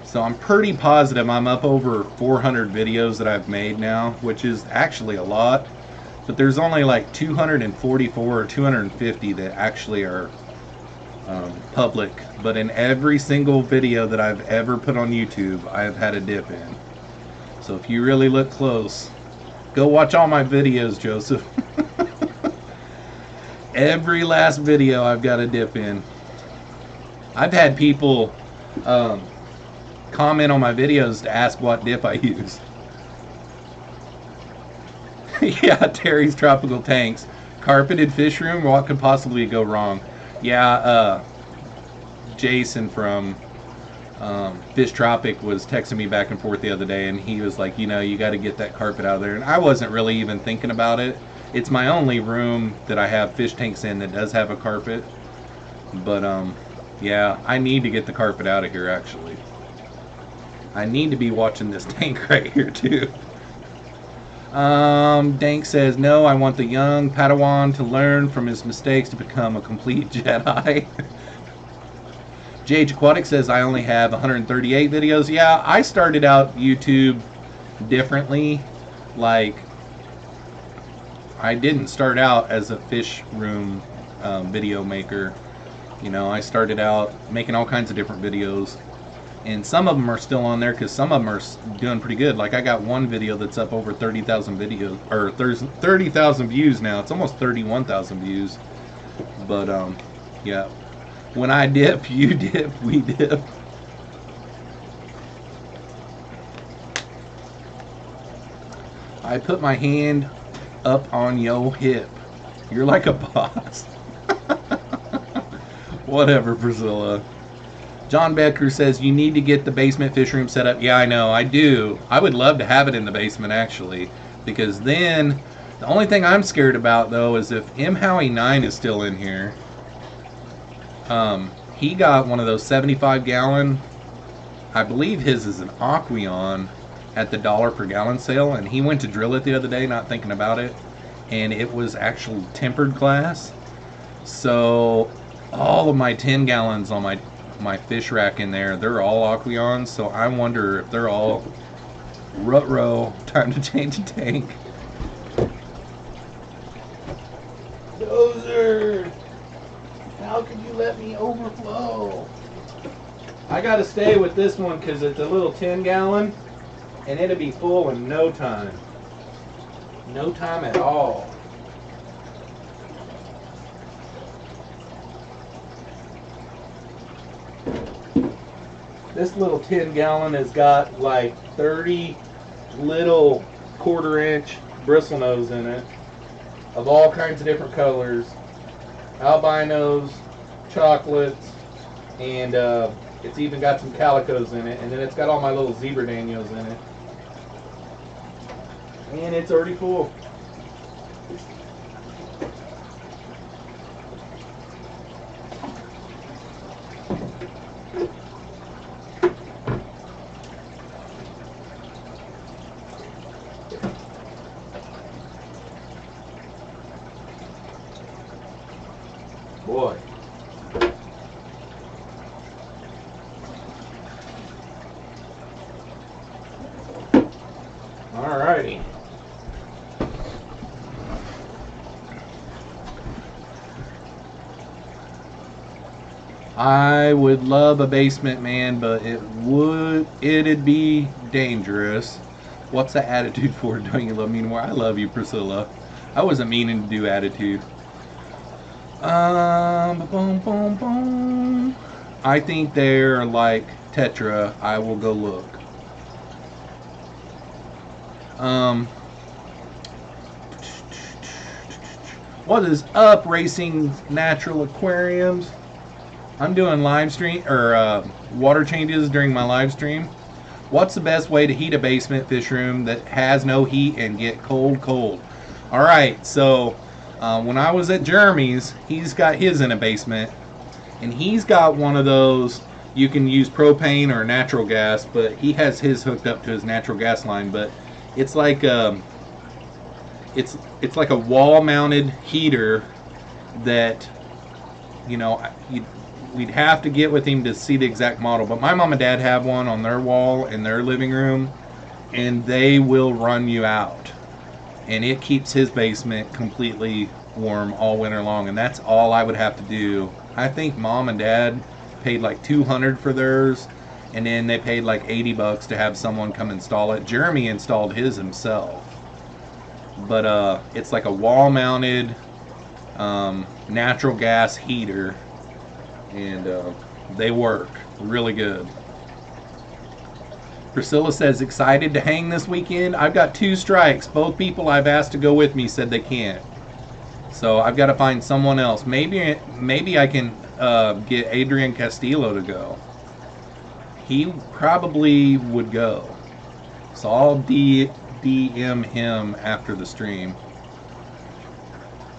So I'm pretty positive I'm up over 400 videos that I've made now, which is actually a lot. But there's only like 244 or 250 that actually are public. But in every single video that I've ever put on YouTube, I've had a dip in. So if you really look close, go watch all my videos, Joseph. Every last video I've got a dip in. I've had people comment on my videos to ask what dip I use. Yeah, Terry's Tropical Tanks. Carpeted fish room, what could possibly go wrong? Yeah, Jason from Fish Tropic was texting me back and forth the other day, and he was like, you know, you got to get that carpet out of there. And I wasn't really even thinking about it. It's my only room that I have fish tanks in that does have a carpet. But, yeah, I need to get the carpet out of here, actually. I need to be watching this tank right here, too. Dank says, no, I want the young Padawan to learn from his mistakes to become a complete Jedi. JH Aquatic says, I only have 138 videos. Yeah, I started out YouTube differently. Like, I didn't start out as a fish room video maker. You know, I started out making all kinds of different videos. And some of them are still on there because some of them are doing pretty good. Like, I got one video that's up over 30,000 videos, or 30,000 views now. It's almost 31,000 views. But, yeah. When I dip, you dip, we dip. I put my hand up on yo hip. You're like a boss. Whatever, Priscilla. John Becker says, you need to get the basement fish room set up. Yeah, I know, I do. I would love to have it in the basement, actually. Because then, the only thing I'm scared about, though, is if M. Howie 9 is still in here. He got one of those 75-gallon, I believe his is an Aqueon, at the $1 per gallon sale. And he went to drill it the other day, not thinking about it. And it was actually tempered glass. So, all of my 10 gallons on my fish rack in there, they're all Aqueons, so I wonder if they're all rut-row, time to change a tank. Dozer! How could you you let me overflow? I gotta stay with this one because it's a little 10-gallon and it'll be full in no time. No time at all. This little 10-gallon has got like 30 little 1/4-inch bristlenose in it of all kinds of different colors, albinos, chocolates, and it's even got some calicos in it, and then it's got all my little zebra danios in it, and it's already full. Boy. Alrighty. I would love a basement, man, but it'd be dangerous. What's the attitude for? Don't you love me anymore? I love you, Priscilla. I wasn't meaning to do attitude. Boom, boom, boom. I think they're like Tetra. I will go look. What is up, Racing Natural Aquariums? I'm doing live stream or water changes during my live stream. What's the best way to heat a basement fish room that has no heat and get cold? All right, so when I was at Jeremy's, he's got his in a basement, and he's got one of those. You can use propane or natural gas, but he has his hooked up to his natural gas line. But it's like it's like a wall-mounted heater that, you know, we'd have to get with him to see the exact model. But my mom and dad have one on their wall in their living room, and they will run you out. And it keeps his basement completely warm all winter long, and that's all I would have to do. I think mom and dad paid like $200 for theirs, and then they paid like $80 to have someone come install it. Jeremy installed his himself, but it's like a wall-mounted natural gas heater, and they work really good. Priscilla says, excited to hang this weekend. I've got 2 strikes. Both people I've asked to go with me said they can't. So I've got to find someone else. Maybe I can get Adrian Castillo to go. He probably would go. So I'll DM him after the stream.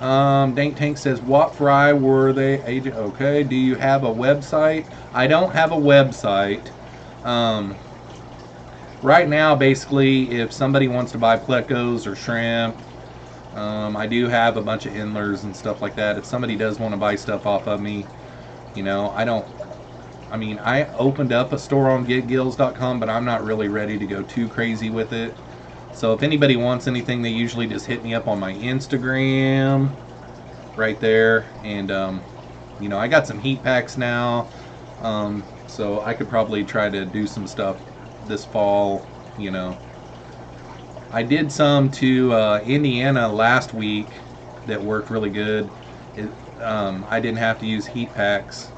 Dank Tank says, what fry were they? Agent? Okay. Do you have a website? I don't have a website. Right now, basically, if somebody wants to buy plecos or shrimp, I do have a bunch of endlers and stuff like that. If somebody does want to buy stuff off of me, you know, I opened up a store on getgills.com, but I'm not really ready to go too crazy with it. So if anybody wants anything, they usually just hit me up on my Instagram right there. And, you know, I got some heat packs now, so I could probably try to do some stuff this fall, you know. I did some to Indiana last week that worked really good. I didn't have to use heat packs,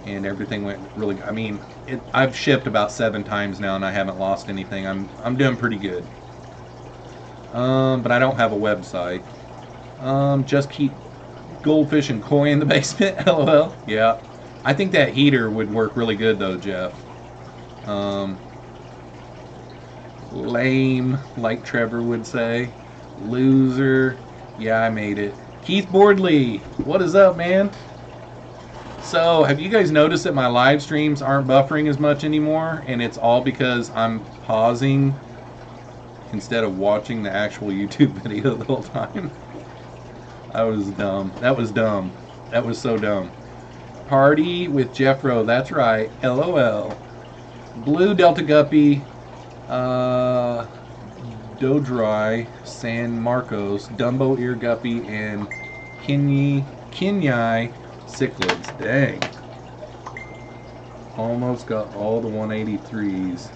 and everything went really good. I mean, I've shipped about 7 times now, and I haven't lost anything. I'm doing pretty good. But I don't have a website. Just keep goldfish and koi in the basement. LOL. Yeah, I think that heater would work really good though, Jeff. Lame, like Trevor would say. Loser. Yeah, I made it. Keith Boardley, what is up, man? So, have you guys noticed that my live streams aren't buffering as much anymore? And it's all because I'm pausing instead of watching the actual YouTube video the whole time. That was dumb. That was dumb. That was so dumb. Party with Jeffro, that's right. LOL. Blue Delta Guppy, Dodry, San Marcos, Dumbo Ear Guppy, and Kinyai cichlids. Dang. Almost got all the 183s.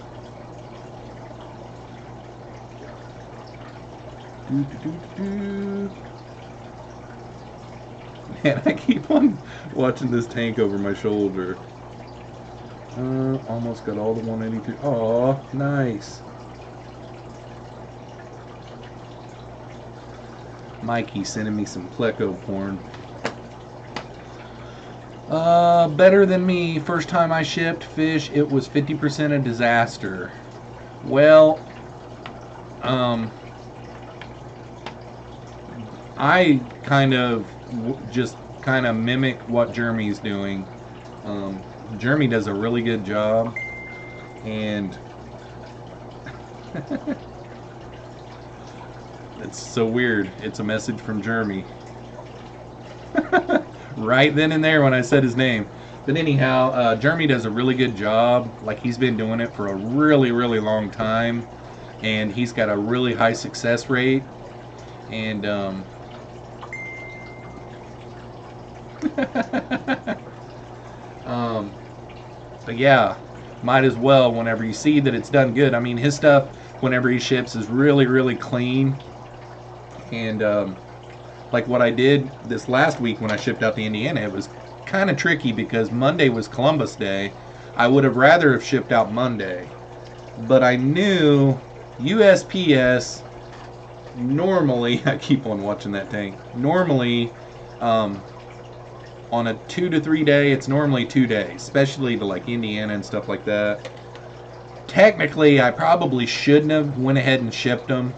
Man, I keep on watching this tank over my shoulder. Almost got all the 183. Oh, nice. Mikey sending me some pleco porn. Better than me. First time I shipped fish, it was 50% a disaster. Well, I kind of just mimic what Jeremy's doing. Jeremy does a really good job, and it's so weird. It's a message from Jeremy. Right then and there when I said his name. But anyhow, Jeremy does a really good job. Like, he's been doing it for a really, really long time, and he's got a really high success rate. And but yeah, might as well whenever you see that it's done good. I mean, his stuff whenever he ships is really, really clean. And like what I did this last week when I shipped out to Indiana, it was kind of tricky because Monday was Columbus Day. I would have rather have shipped out Monday, but I knew USPS normally, I keep on watching that tank, normally on a 2 to 3 day, it's normally 2 days, especially to like Indiana and stuff like that. Technically, I probably shouldn't have went ahead and shipped them,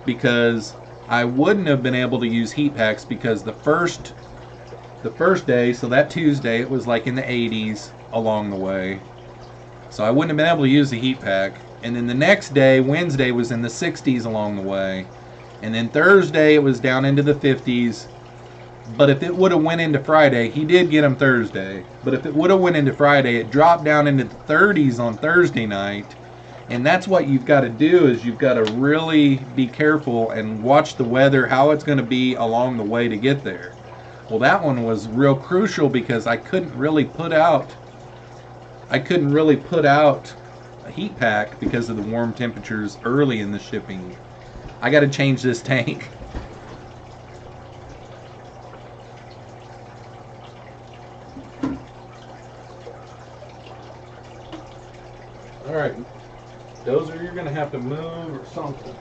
because I wouldn't have been able to use heat packs, because the first day, so that Tuesday, it was like in the 80s along the way. So I wouldn't have been able to use the heat pack. And then the next day, Wednesday, was in the 60s along the way. And then Thursday, it was down into the 50s. But if it would have went into Friday, he did get them Thursday. But if it would have went into Friday, it dropped down into the 30s on Thursday night. And that's what you've got to do, is you've got to really be careful and watch the weather, how it's going to be along the way to get there. Well, that one was real crucial because I couldn't really put out a heat pack because of the warm temperatures early in the shipping. I got to change this tank. All right, Dozer, you're going to have to move or something.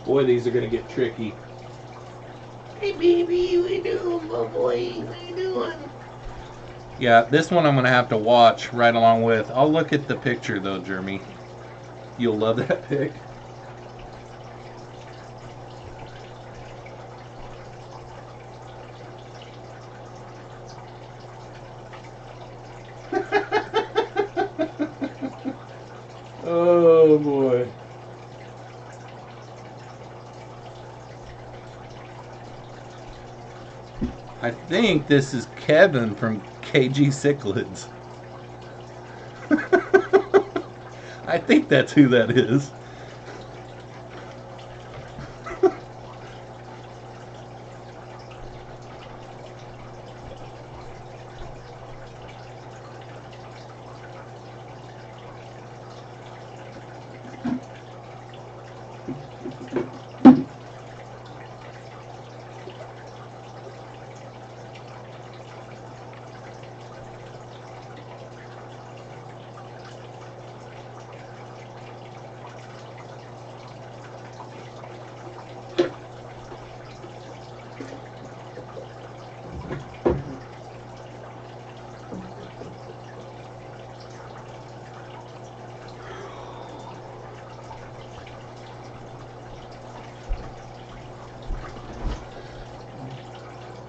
Boy, these are going to get tricky. Hey, baby, what you doing, boy? What you doing? Yeah, this one I'm going to have to watch right along with. I'll look at the picture, though, Jeremy. You'll love that pic. Oh, boy. I think this is Kevin from KG Cichlids. I think that's who that is.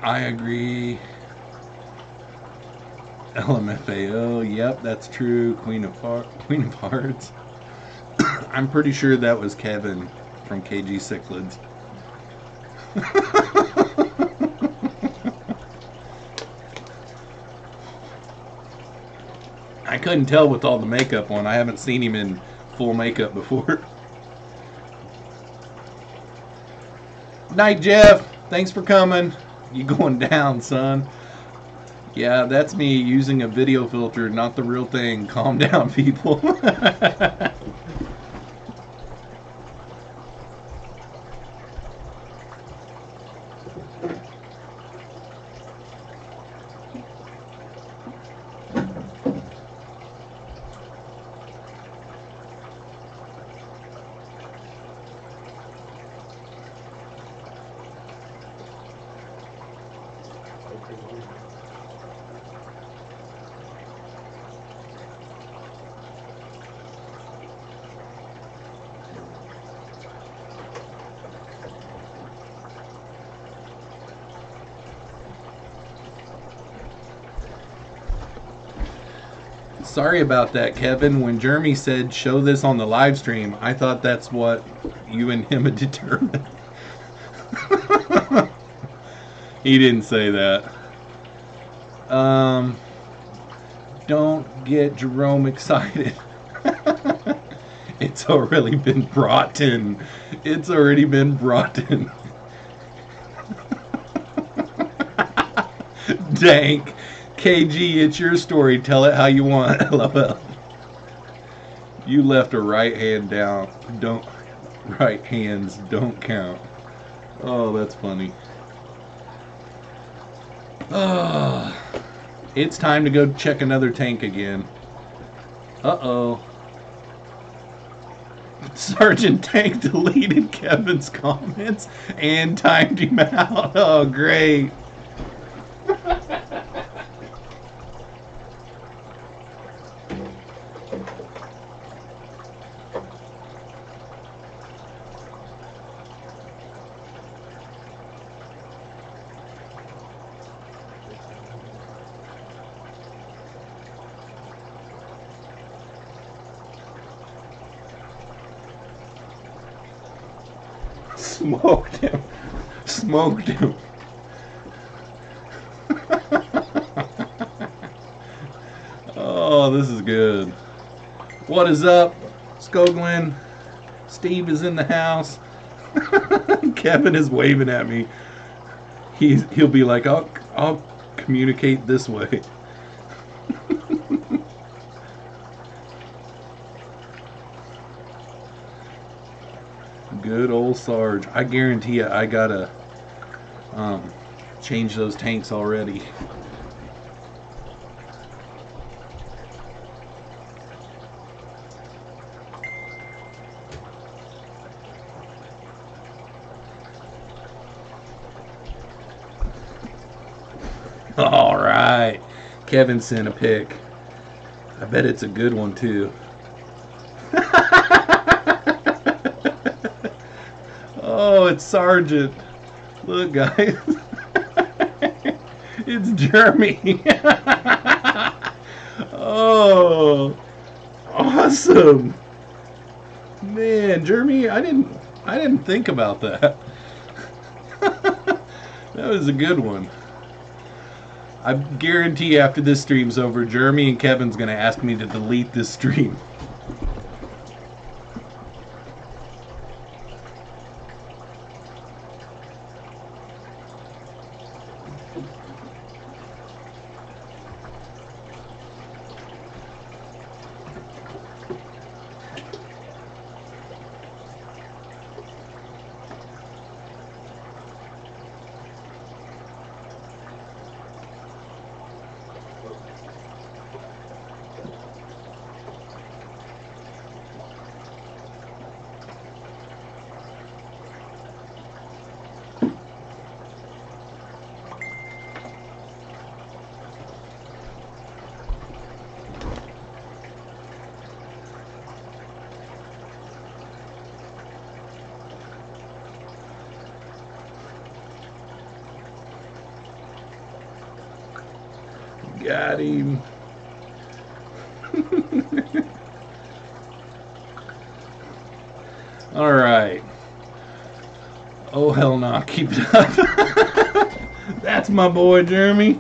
I agree. LMFAO, yep, that's true. Queen of Hearts. I'm pretty sure that was Kevin from KG Cichlids. I couldn't tell with all the makeup on. I haven't seen him in full makeup before. Night, Jeff. Thanks for coming. You going down, son. Yeah, that's me using a video filter, not the real thing. Calm down, people. Sorry about that, Kevin. When Jeremy said show this on the live stream, I thought that's what you and him had determined. He didn't say that. Don't get Jerome excited. It's already been brought in. It's already been brought in. Dank. KG, it's your story. Tell it how you want. LOL. You left a right hand down. Right hands don't count. Oh, that's funny. Oh, it's time to go check another tank again. Uh-oh. Sergeant Tank deleted Kevin's comments and timed him out. Oh, great. Smoked him. Smoked him. Oh, this is good. What is up, Skoglin? Steve is in the house. Kevin is waving at me. He'll be like, I'll communicate this way. Good old Sarge. I guarantee you I gotta change those tanks already. All right. Kevin sent a pic. I bet it's a good one too. Oh, it's Sergeant. Look, guys. It's Jeremy. Oh, awesome. Man, Jeremy, I didn't think about that. That was a good one. I guarantee after this stream's over, Jeremy and Kevin's going to ask me to delete this stream. Got him. All right. Oh, hell no. Keep it up. That's my boy, Jeremy.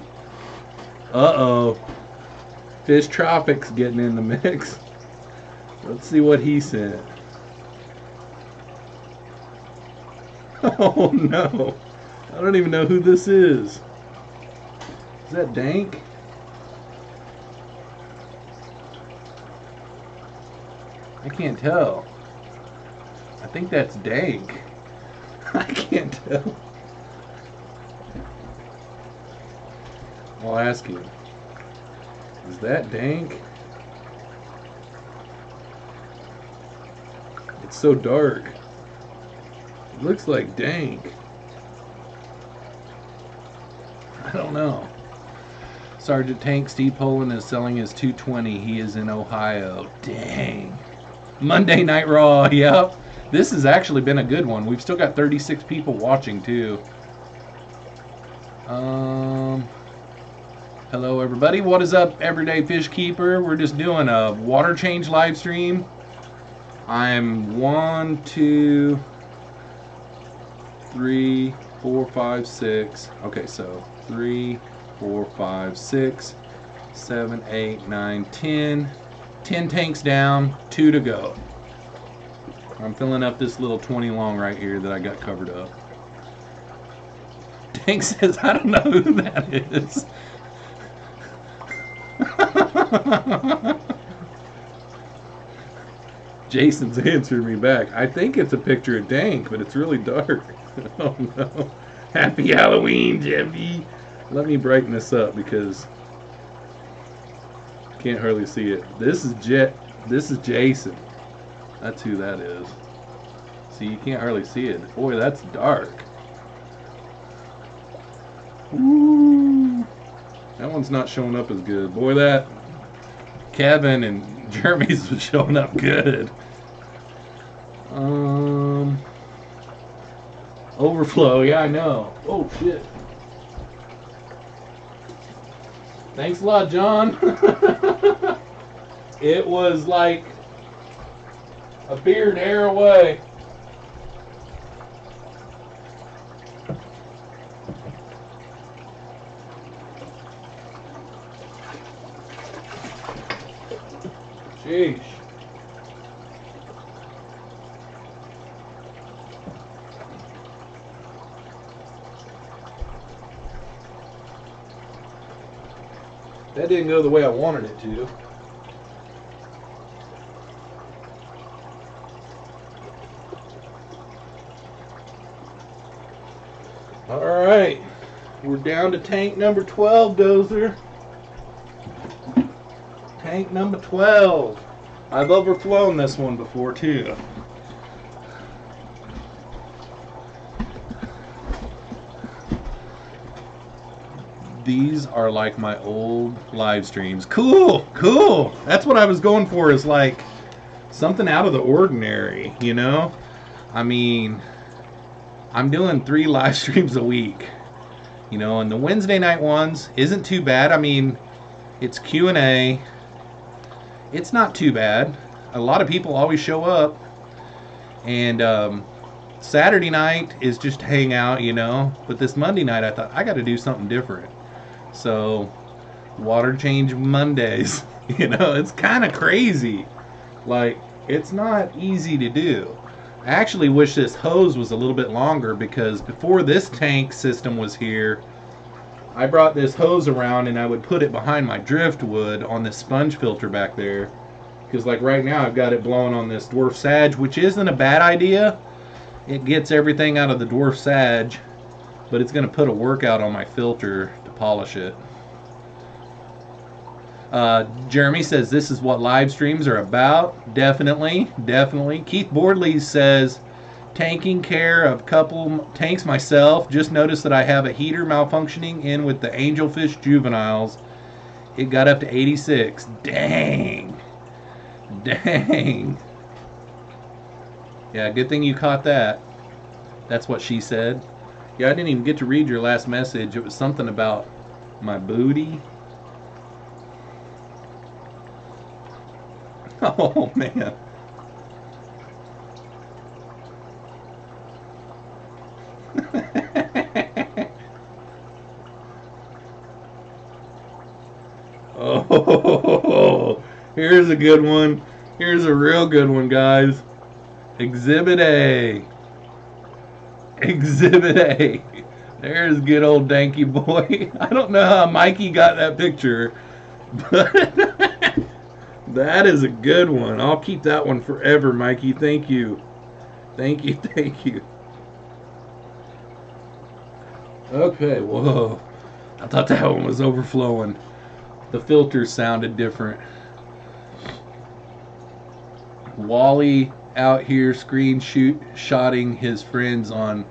Uh-oh. Fish Tropics getting in the mix. Let's see what he sent. Oh, no. I don't even know who this is. Is that Dank? I can't tell. I think that's Dank. I can't tell. I'll ask him. Is that Dank? It's so dark. It looks like Dank. I don't know. Sergeant Tank Steve Poland is selling his 220. He is in Ohio. Dang. Monday Night Raw. Yep. This has actually been a good one. We've still got 36 people watching too. Hello everybody. What is up, Everyday Fish Keeper? We're just doing a water change live stream. I'm 1, 2, 3, 4, 5, 6. Okay, so 3, 4, 5, 6, 7, 8, 9, 10. 10 tanks down, 2 to go. I'm filling up this little 20 long right here that I got covered up. Tank says, I don't know who that is. Jason's answered me back. I think it's a picture of Dank, but it's really dark. Oh no. Happy Halloween, Jeffy. Let me brighten this up because I can't hardly see it. This is Jason. That's who that is. See, you can't hardly see it. Boy, that's dark. Ooh. That one's not showing up as good. Boy, that Kevin and Jeremy's was showing up good. Overflow, yeah, I know. Oh, shit. Thanks a lot, John. It was like a beard hair away. Sheesh. That didn't go the way I wanted it to. Alright, we're down to tank number 12, Dozer. Tank number 12. I've overflown this one before too. These are like my old live streams. Cool, cool. That's what I was going for, is like something out of the ordinary, you know? I mean, I'm doing 3 live streams a week, you know, and the Wednesday night ones isn't too bad. I mean, it's Q&A. It's not too bad. A lot of people always show up. And Saturday night is just hang out, you know. But this Monday night, I thought, I got to do something different. So, water change Mondays. You know, it's kind of crazy. Like, it's not easy to do. I actually wish this hose was a little bit longer, because before this tank system was here, I brought this hose around and I would put it behind my driftwood on this sponge filter back there. Because like right now I've got it blowing on this dwarf sage, which isn't a bad idea. It gets everything out of the dwarf sage, but it's going to put a workout on my filter to polish it. Jeremy says this is what live streams are about. Definitely, definitely. Keith Boardley says, taking care of a couple tanks myself. Just noticed that I have a heater malfunctioning in with the angelfish juveniles. It got up to 86. Dang. Dang. Yeah, good thing you caught that. That's what she said. Yeah, I didn't even get to read your last message. It was something about my booty. Oh man. Oh, here's a good one. Here's a real good one, guys. Exhibit A. Exhibit A. There's good old Danky boy. I don't know how Mikey got that picture, but that is a good one. I'll keep that one forever, Mikey. Thank you. Thank you, thank you. Okay, whoa. I thought that one was overflowing. The filter sounded different. Wally out here screenshotting his friends on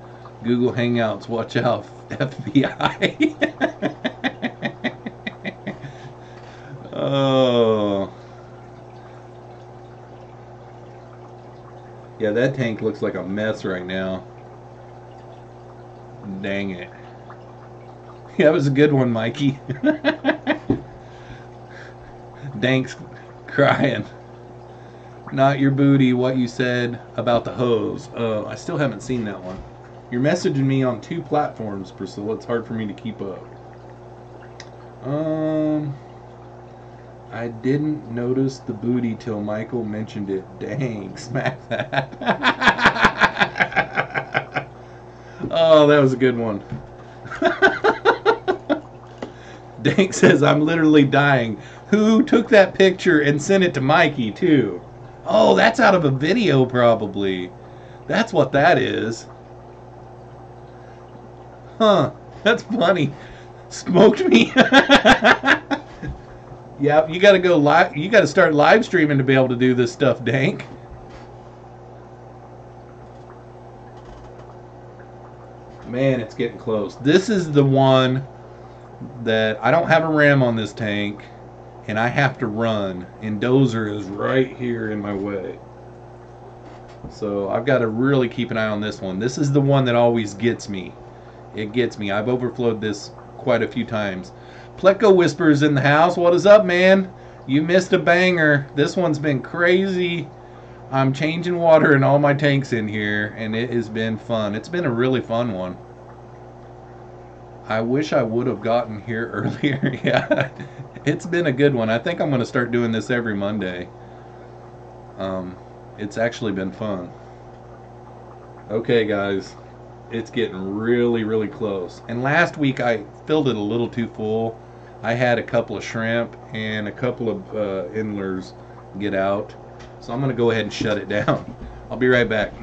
Google Hangouts. Watch out, FBI. Oh. Yeah, that tank looks like a mess right now. Dang it. Yeah, that was a good one, Mikey. Dank's crying. Not your booty, what you said about the hose. Oh, I still haven't seen that one. You're messaging me on 2 platforms, Priscilla. It's hard for me to keep up. I didn't notice the booty till Michael mentioned it. Dang, smack that. Oh, that was a good one. Dank says, I'm literally dying. Who took that picture and sent it to Mikey, too? Oh, that's out of a video, probably. That's what that is. Huh. That's funny. Smoked me. Yeah, you gotta go live. You gotta start live streaming to be able to do this stuff, Dank. Man, it's getting close. This is the one that I don't have a ram on this tank, and I have to run, and Dozer is right here in my way. So I've got to really keep an eye on this one. This is the one that always gets me. It gets me. I've overflowed this quite a few times. Pleco Whispers in the house. What is up, man? You missed a banger. This one's been crazy. I'm changing water in all my tanks in here, and it has been fun. It's been a really fun one. I wish I would have gotten here earlier. Yeah, it's been a good one. I think I'm going to start doing this every Monday. It's actually been fun. Okay, guys. It's getting really, really close. And last week I filled it a little too full. I had a couple of shrimp and a couple of endlers get out. So I'm going to go ahead and shut it down. I'll be right back.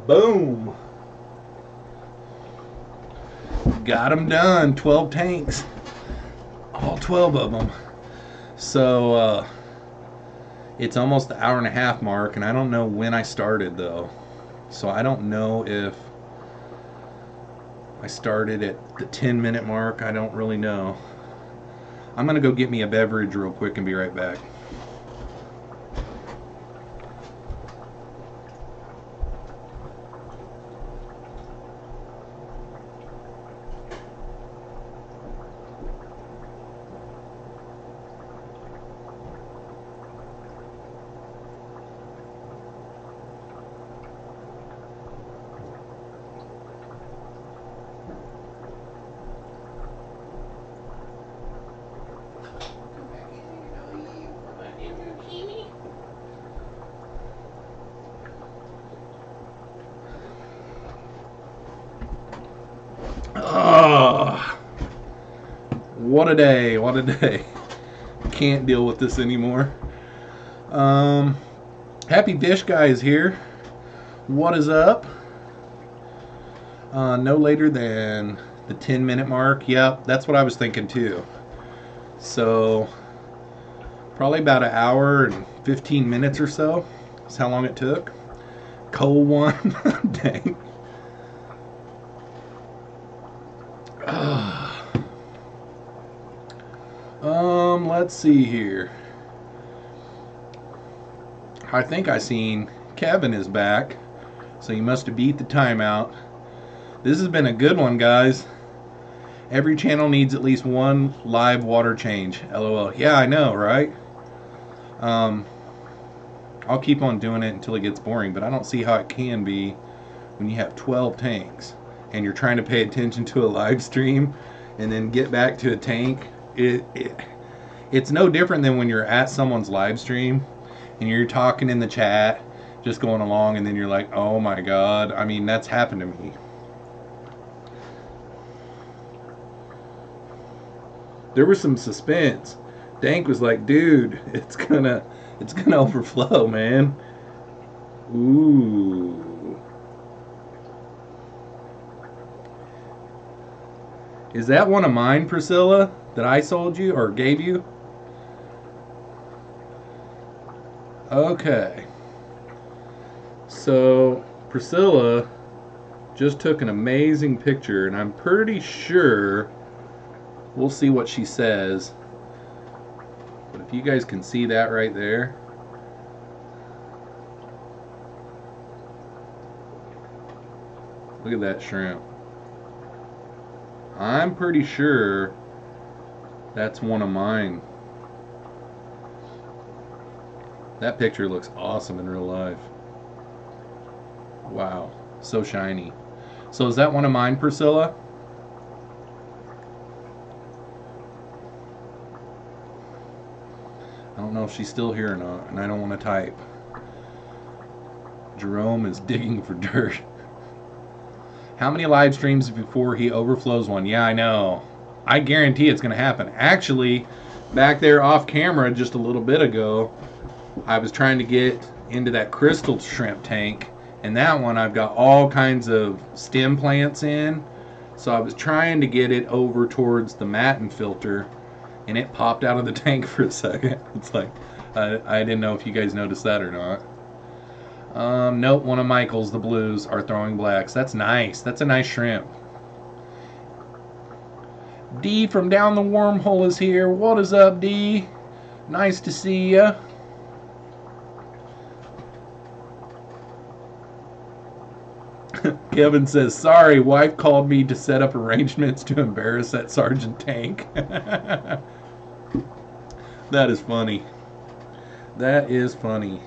Boom. Got them done. 12 tanks. All 12 of them. So, it's almost the hour and a half mark, and I don't know when I started, though. So I don't know if I started at the 10-minute mark. I don't really know. I'm going to go get me a beverage real quick and be right back. Oh, what a day, what a day. can't deal with this anymore. Happy Fish Guy is here. What is up? No later than the 10-minute mark. Yep, that's what I was thinking too. So probably about an hour and 15 minutes or so. That's how long it took. Cold one. Dang. Let's see here. I think I seen Kevin is back, so you must have beat the timeout. This has been a good one, guys. Every channel needs at least one live water change. LOL. Yeah, I know, right? I'll keep on doing it until it gets boring, but I don't see how it can be when you have 12 tanks and you're trying to pay attention to a live stream and then get back to a tank. It's no different than when you're at someone's live stream and you're talking in the chat, just going along, and then you're like, oh my god. I mean, that's happened to me. There was some suspense. Dank was like, dude, it's gonna overflow, man. Ooh. Is that one of mine, Priscilla, that I sold you or gave you? Okay. So, Priscilla just took an amazing picture, and I'm pretty sure we'll see what she says. But if you guys can see that right there. Look at that shrimp. I'm pretty sure that's one of mine. That picture looks awesome in real life. Wow, so shiny. So is that one of mine, Priscilla? I don't know if she's still here or not, and I don't want to type. Jerome is digging for dirt. How many live streams before he overflows one? Yeah, I know. I guarantee it's going to happen. Actually, back there off camera just a little bit ago, I was trying to get into that crystal shrimp tank, and that one I've got all kinds of stem plants in. So I was trying to get it over towards the matin filter, and it popped out of the tank for a second. It's like, I didn't know if you guys noticed that or not. Nope, one of Michael's, the blues, are throwing blacks. That's nice. That's a nice shrimp. D from down the wormhole is here. What is up, D? Nice to see ya. Kevin says, sorry, wife called me to set up arrangements to embarrass that Sergeant Tank. That is funny. That is funny.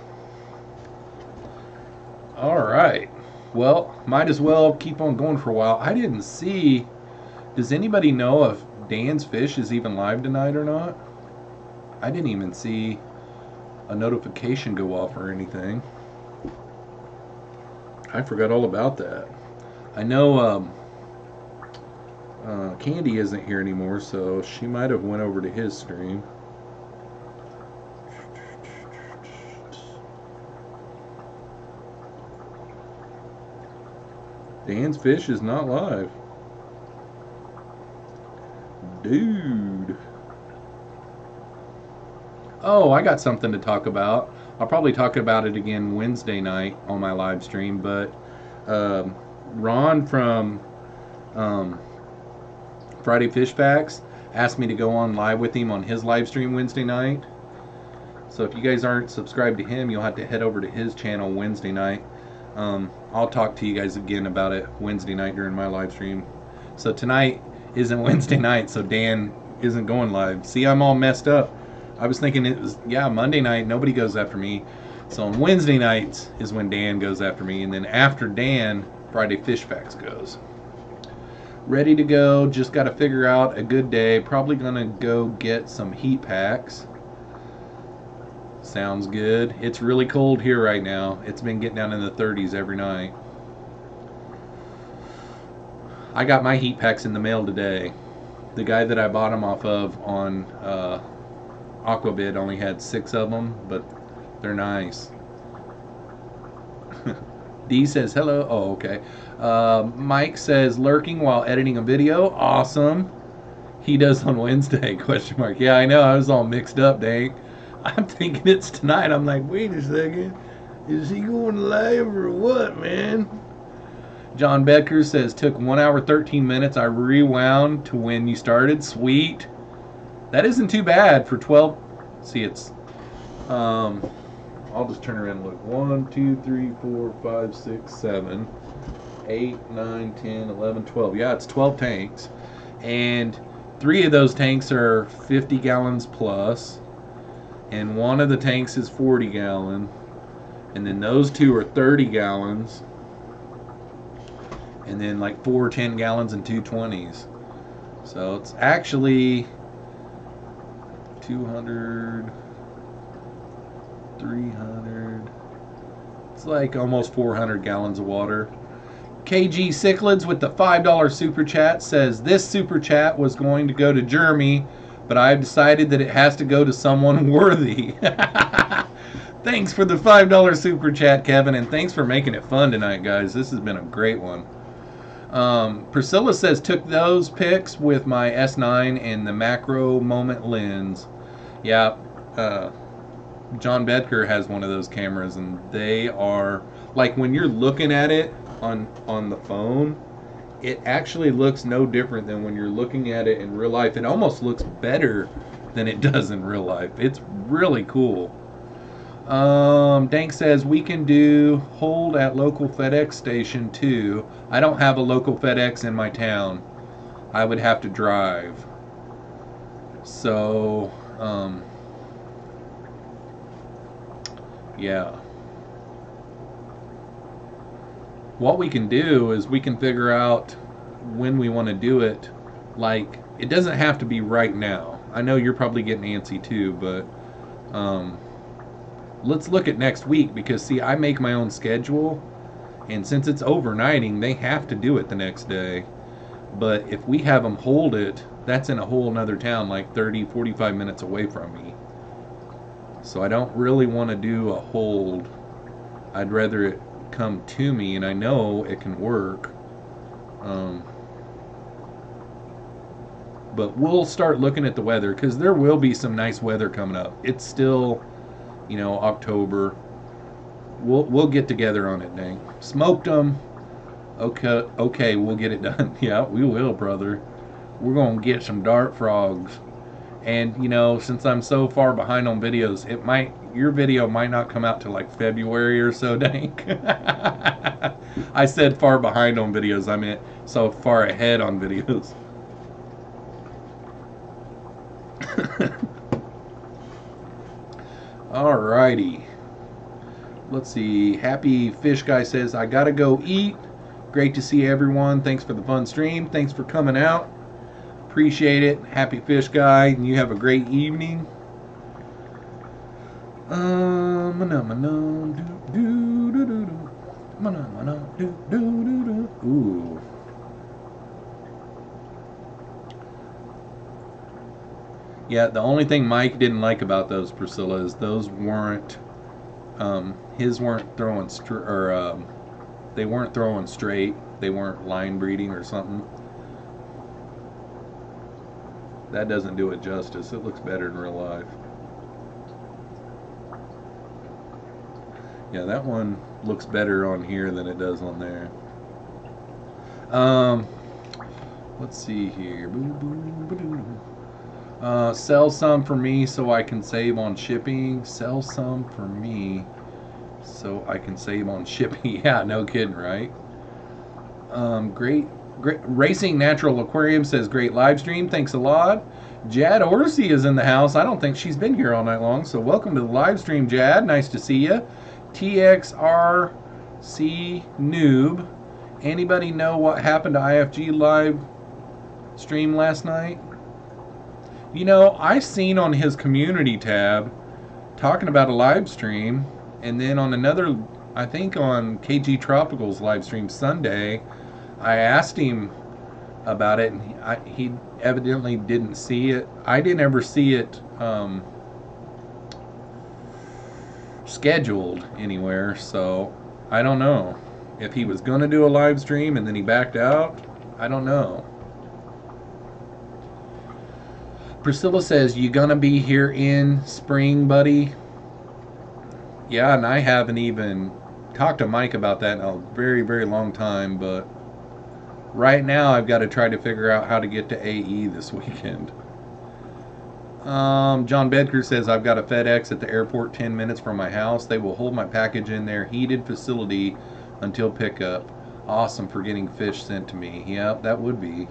Alright. Well, might as well keep on going for a while. I didn't see... Does anybody know if Dan's Fish is even live tonight or not? I didn't even see a notification go off or anything. I forgot all about that. I know Candy isn't here anymore, so she might have went over to his stream. Dan's Fish is not live. Dude. Oh, I got something to talk about. I'll probably talk about it again Wednesday night on my live stream, but Ron from Friday Fish Facts asked me to go on live with him on his live stream Wednesday night. So if you guys aren't subscribed to him, you'll have to head over to his channel Wednesday night. I'll talk to you guys again about it Wednesday night during my live stream. So tonight isn't Wednesday night, so Dan isn't going live. See, I'm all messed up. I was thinking it was, yeah, Monday night, nobody goes after me. So on Wednesday nights is when Dan goes after me, and then after Dan, Friday Fish Facts goes. Ready to go, just got to figure out a good day. Probably going to go get some heat packs. Sounds good. It's really cold here right now. It's been getting down in the 30s every night. I got my heat packs in the mail today. The guy that I bought them off of on Aquabid only had 6 of them, but they're nice. D says hello. Oh, okay. Mike says lurking while editing a video. Awesome. He does on Wednesday, question mark. Yeah, I know. I was all mixed up, dang. I'm thinking it's tonight. I'm like, wait a second. Is he going live or what, man? John Becker says, took 1 hour, 13 minutes. I rewound to when you started. Sweet. That isn't too bad for 12. See, it's... I'll just turn around and look. 1, 2, 3, 4, 5, 6, 7, 8, 9, 10, 11, 12. Yeah, it's 12 tanks. And 3 of those tanks are 50 gallons plus. And 1 of the tanks is 40 gallon. And then those 2 are 30 gallons. And then like 4 10 gallons and 2 20s. So it's actually 200... 300. It's like almost 400 gallons of water. KG Cichlids with the $5 super chat says this super chat was going to go to Jeremy, but I've decided that it has to go to someone worthy. Thanks for the $5 super chat, Kevin, and thanks for making it fun tonight, guys. This has been a great one. Priscilla says took those pics with my S9 and the macro moment lens. Yeah. John Bedker has one of those cameras, and they are like when you're looking at it on the phone, it actually looks no different than when you're looking at it in real life. It almost looks better than it does in real life. It's really cool. Dank says we can do hold at local FedEx station too. I don't have a local FedEx in my town. I would have to drive. So yeah. What we can do is we can figure out when we want to do it. Like, it doesn't have to be right now. I know you're probably getting antsy too, but let's look at next week, because see, I make my own schedule, and since it's overnighting, they have to do it the next day. But if we have them hold it, that's in a whole nother town, like 30-45 minutes away from me. So I don't really want to do a hold. I'd rather it come to me, and I know it can work. But we'll start looking at the weather, because there will be some nice weather coming up. It's still, you know, October. We'll get together on it, dang. Smoked them. Okay, we'll get it done. Yeah, we will, brother. We're gonna get some dart frogs. And, you know, since I'm so far behind on videos, your video might not come out till like February or so, Dank. I said far behind on videos. I meant so far ahead on videos. Alrighty. Let's see. Happy Fish Guy says, I gotta go eat. Great to see everyone. Thanks for the fun stream. Thanks for coming out. Appreciate it. Happy Fish Guy, and you have a great evening. Ooh. Yeah, the only thing Mike didn't like about those, Priscilla, is those weren't his weren't throwing they weren't throwing straight. They weren't line breeding or something. That doesn't do it justice. It looks better in real life. Yeah, that one looks better on here than it does on there. Let's see here. Sell some for me so I can save on shipping. Sell some for me so I can save on shipping. Yeah, no kidding, right? Great Racing Natural Aquarium says great live stream. Thanks a lot. Jad Orsi is in the house. I don't think she's been here all night long, so welcome to the live stream, Jad. Nice to see you. TXRC Noob. Anybody know what happened to IFG live stream last night? You know, I seen on his community tab talking about a live stream, and then on another, I think on KG Tropical's live stream Sunday, I asked him about it, and he evidently didn't see it. I didn't ever see it scheduled anywhere, so I don't know. If he was going to do a live stream and then he backed out, I don't know. Priscilla says, you gonna be here in spring, buddy? Yeah, and I haven't even talked to Mike about that in a very, very long time, but right now I've got to try to figure out how to get to AE this weekend. John Bedker says, I've got a FedEx at the airport 10 minutes from my house. They will hold my package in their heated facility until pickup. Awesome for getting fish sent to me. Yep, that would be.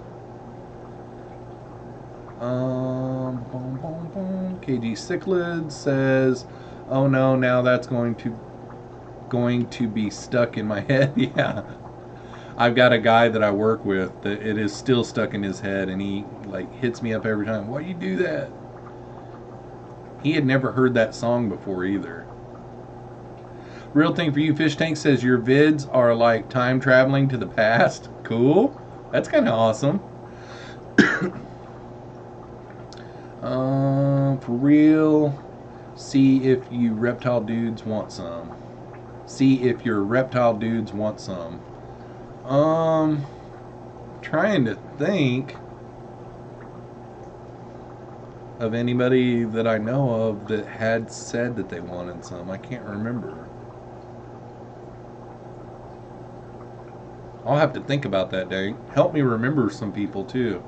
KG Cichlid says, oh no, now that's going to be stuck in my head. Yeah. I've got a guy that I work with that it is still stuck in his head, and he like hits me up every time. Why do you do that? He had never heard that song before either. Real Thing for You Fish Tank says your vids are like time traveling to the past. Cool. That's kind of awesome. For real. See if you reptile dudes want some. See if your reptile dudes want some. Trying to think of anybody that I know of that had said that they wanted some. I can't remember. I'll have to think about that, Dang. Help me remember some people too.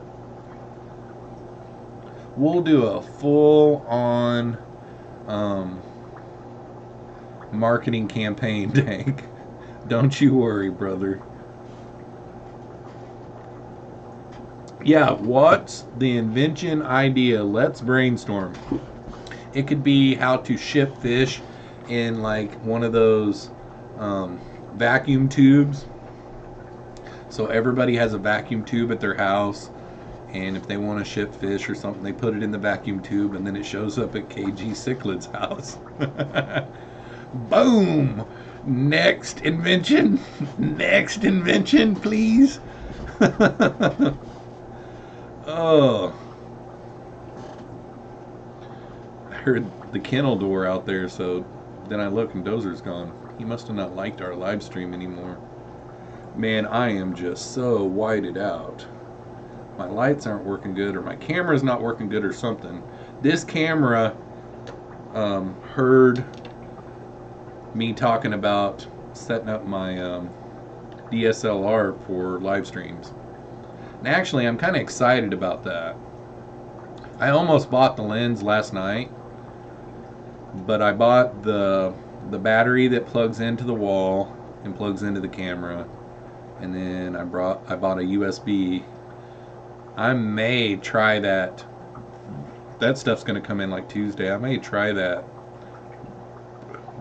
We'll do a full-on marketing campaign, Dank. Don't you worry, brother. Yeah, what's the invention idea? Let's brainstorm. It could be how to ship fish in like one of those vacuum tubes. So everybody has a vacuum tube at their house, and if they want to ship fish or something, they put it in the vacuum tube, and then it shows up at KG Cichlid's house. Boom! Next invention. Next invention, please. Oh. I heard the kennel door out there, so then I look and Dozer's gone. He must have not liked our live stream anymore. Man, I am just so whited out. My lights aren't working good, or my camera's not working good, or something. This camera heard me talking about setting up my DSLR for live streams. And actually, I'm kind of excited about that. I almost bought the lens last night, but I bought the battery that plugs into the wall and plugs into the camera, and then I bought a USB. I may try that. That stuff's going to come in like Tuesday. I may try that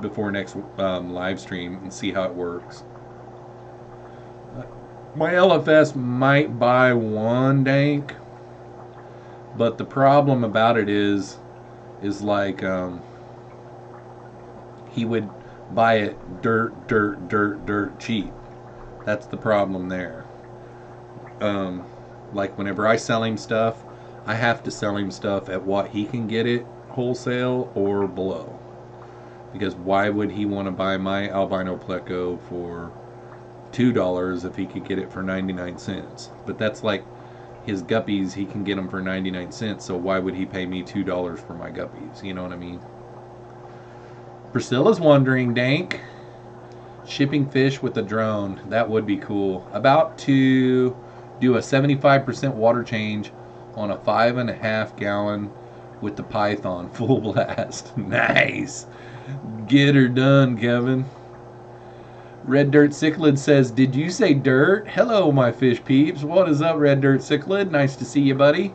before next live stream and see how it works. My LFS might buy one, Dank, but the problem about it is like he would buy it dirt cheap. That's the problem there. Like whenever I sell him stuff, I have to sell him stuff at what he can get it wholesale or below. Because why would he want to buy my albino pleco for $2 if he could get it for 99 cents? But that's like his guppies, he can get them for 99 cents, so why would he pay me $2 for my guppies? You know what I mean? Priscilla's wondering, Dank, shipping fish with a drone, that would be cool. About to do a 75% water change on a 5.5 gallon with the Python full blast. Nice. Get her done, Kevin. Red Dirt Cichlid says, did you say dirt? Hello, my fish peeps. What is up, Red Dirt Cichlid? Nice to see you, buddy.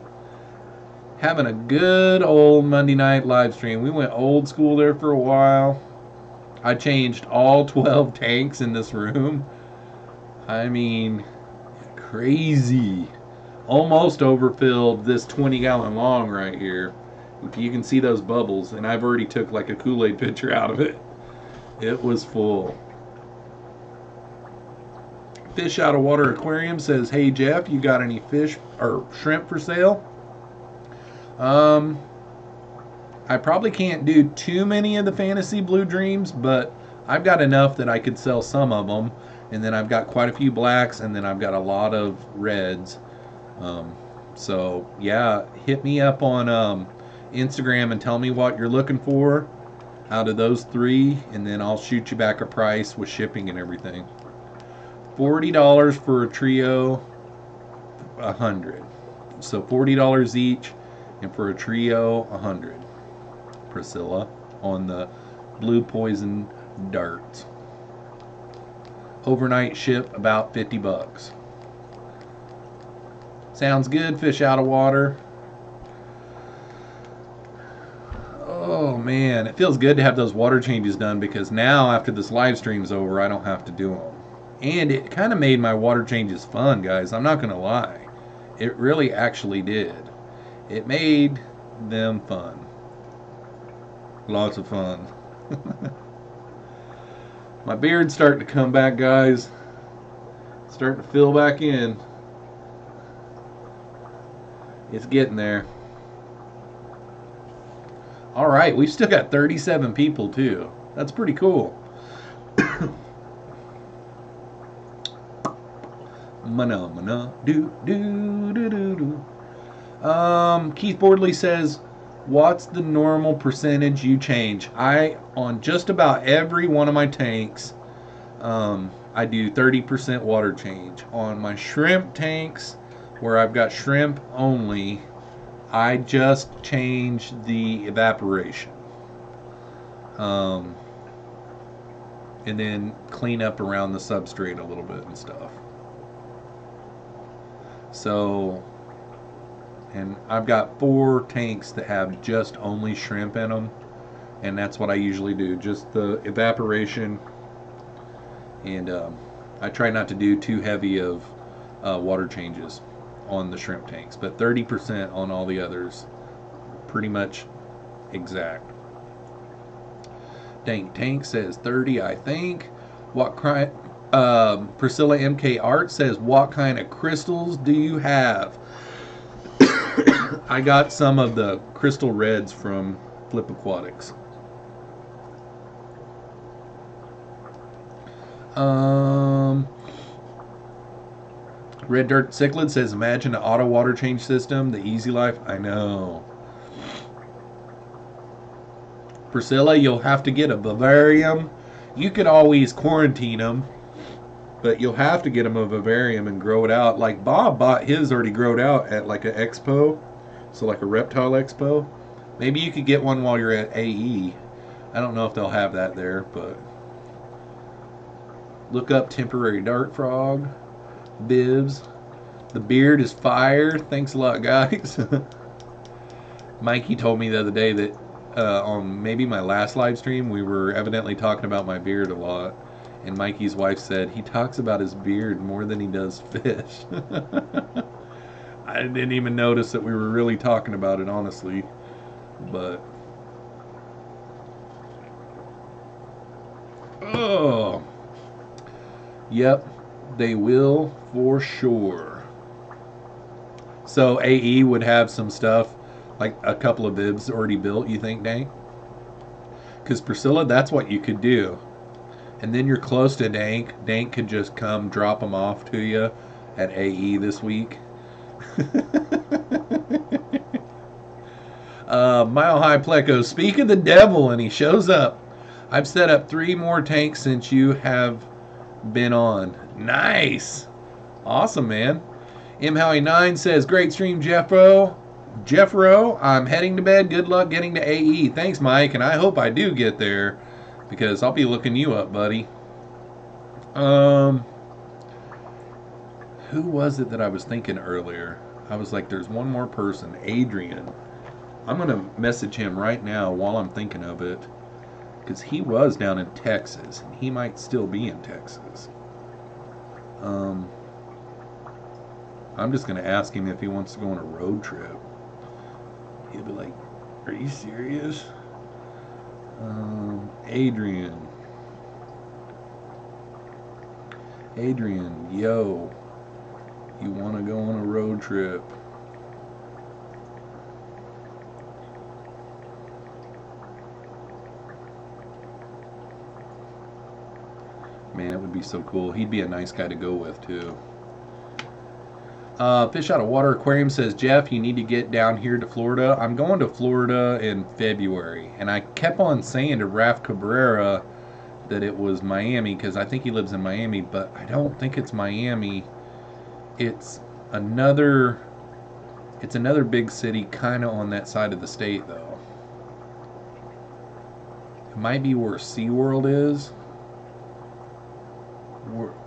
Having a good old Monday night live stream. We went old school there for a while. I changed all 12 tanks in this room. I mean, crazy. Almost overfilled this 20-gallon long right here. You can see those bubbles, and I've already took like a Kool-Aid pitcher out of it. It was full. Fish Out of Water Aquarium says, hey Jeff, you got any fish or shrimp for sale? I probably can't do too many of the fantasy blue dreams, but I've got enough that I could sell some of them. And then I've got quite a few blacks, and then I've got a lot of reds. Um, so yeah, hit me up on Instagram and tell me what you're looking for out of those three, and then I'll shoot you back a price with shipping and everything. $40 for a trio, 100. So $40 each, and for a trio, 100. Priscilla on the blue poison darts. Overnight ship about 50 bucks. Sounds good, fish out of water. Oh man, it feels good to have those water changes done, because now after this live stream's over, I don't have to do them. And it kind of made my water changes fun, guys. I'm not going to lie. It really actually did. It made them fun. Lots of fun. My beard's starting to come back, guys. It's starting to fill back in. It's getting there. Alright, we've still got 37 people too. That's pretty cool. Mana, do, do, do, do, do. Keith Boardley says, what's the normal percentage you change? On just about every one of my tanks, I do 30% water change. On my shrimp tanks, where I've got shrimp only, I just change the evaporation. And then clean up around the substrate a little bit and stuff. So, and I've got 4 tanks that have just only shrimp in them, and that's what I usually do, just the evaporation. And I try not to do too heavy of water changes on the shrimp tanks, but 30% on all the others, pretty much exact. Dank Tank says 30, I think. What kind? Priscilla MK Art says, what kind of crystals do you have? I got some of the crystal reds from Flip Aquatics. Red Dirt Cichlid says, imagine an auto water change system, the Easy Life. I know. Priscilla, you'll have to get a vivarium. You could always quarantine them, but you'll have to get them a vivarium and grow it out. Like Bob bought his already growed out at like an expo, so like a reptile expo. Maybe you could get one while you're at AE. I don't know if they'll have that there, but look up temporary dart frog. Bibs. The beard is fire. Thanks a lot, guys. Mikey told me the other day that on maybe my last live stream, we were evidently talking about my beard a lot. And Mikey's wife said, he talks about his beard more than he does fish. I didn't even notice that we were really talking about it, honestly. But oh, yep, they will for sure. So AE would have some stuff, like a couple of bibs already built, you think, Dank? Because Priscilla, that's what you could do. And then you're close to Dank. Dank could just come drop them off to you at AE this week. Mile High Pleco, speak of the devil, and he shows up. I've set up 3 more tanks since you have been on. Nice. Awesome, man. M. Howie 9 says, great stream, Jeffro. I'm heading to bed. Good luck getting to AE. Thanks, Mike, and I hope I do get there, because I'll be looking you up, buddy. Who was it that I was thinking earlier? I was like, there's one more person, Adrian. I'm going to message him right now while I'm thinking of it, because he was down in Texas, and he might still be in Texas. I'm just going to ask him if he wants to go on a road trip. He'll be like, are you serious? Adrian, yo, you want to go on a road trip? Man, it would be so cool. He'd be a nice guy to go with, too. Fish Out of Water Aquarium says, Jeff, you need to get down here to Florida. I'm going to Florida in February. And I kept on saying to Raf Cabrera that it was Miami because I think he lives in Miami, but I don't think it's Miami. It's another big city kind of on that side of the state, though. It might be where SeaWorld is.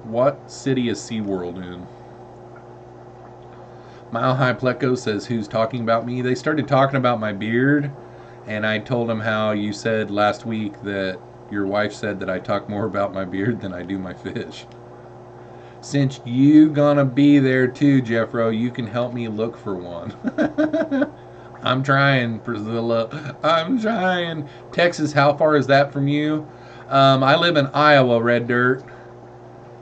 What city is SeaWorld in? Mile High Pleco says, who's talking about me? They started talking about my beard, and I told them how you said last week that your wife said that I talk more about my beard than I do my fish. Since you gonna be there too, Jeffro, you can help me look for one. I'm trying, Priscilla. I'm trying. Texas, how far is that from you? I live in Iowa, Red Dirt.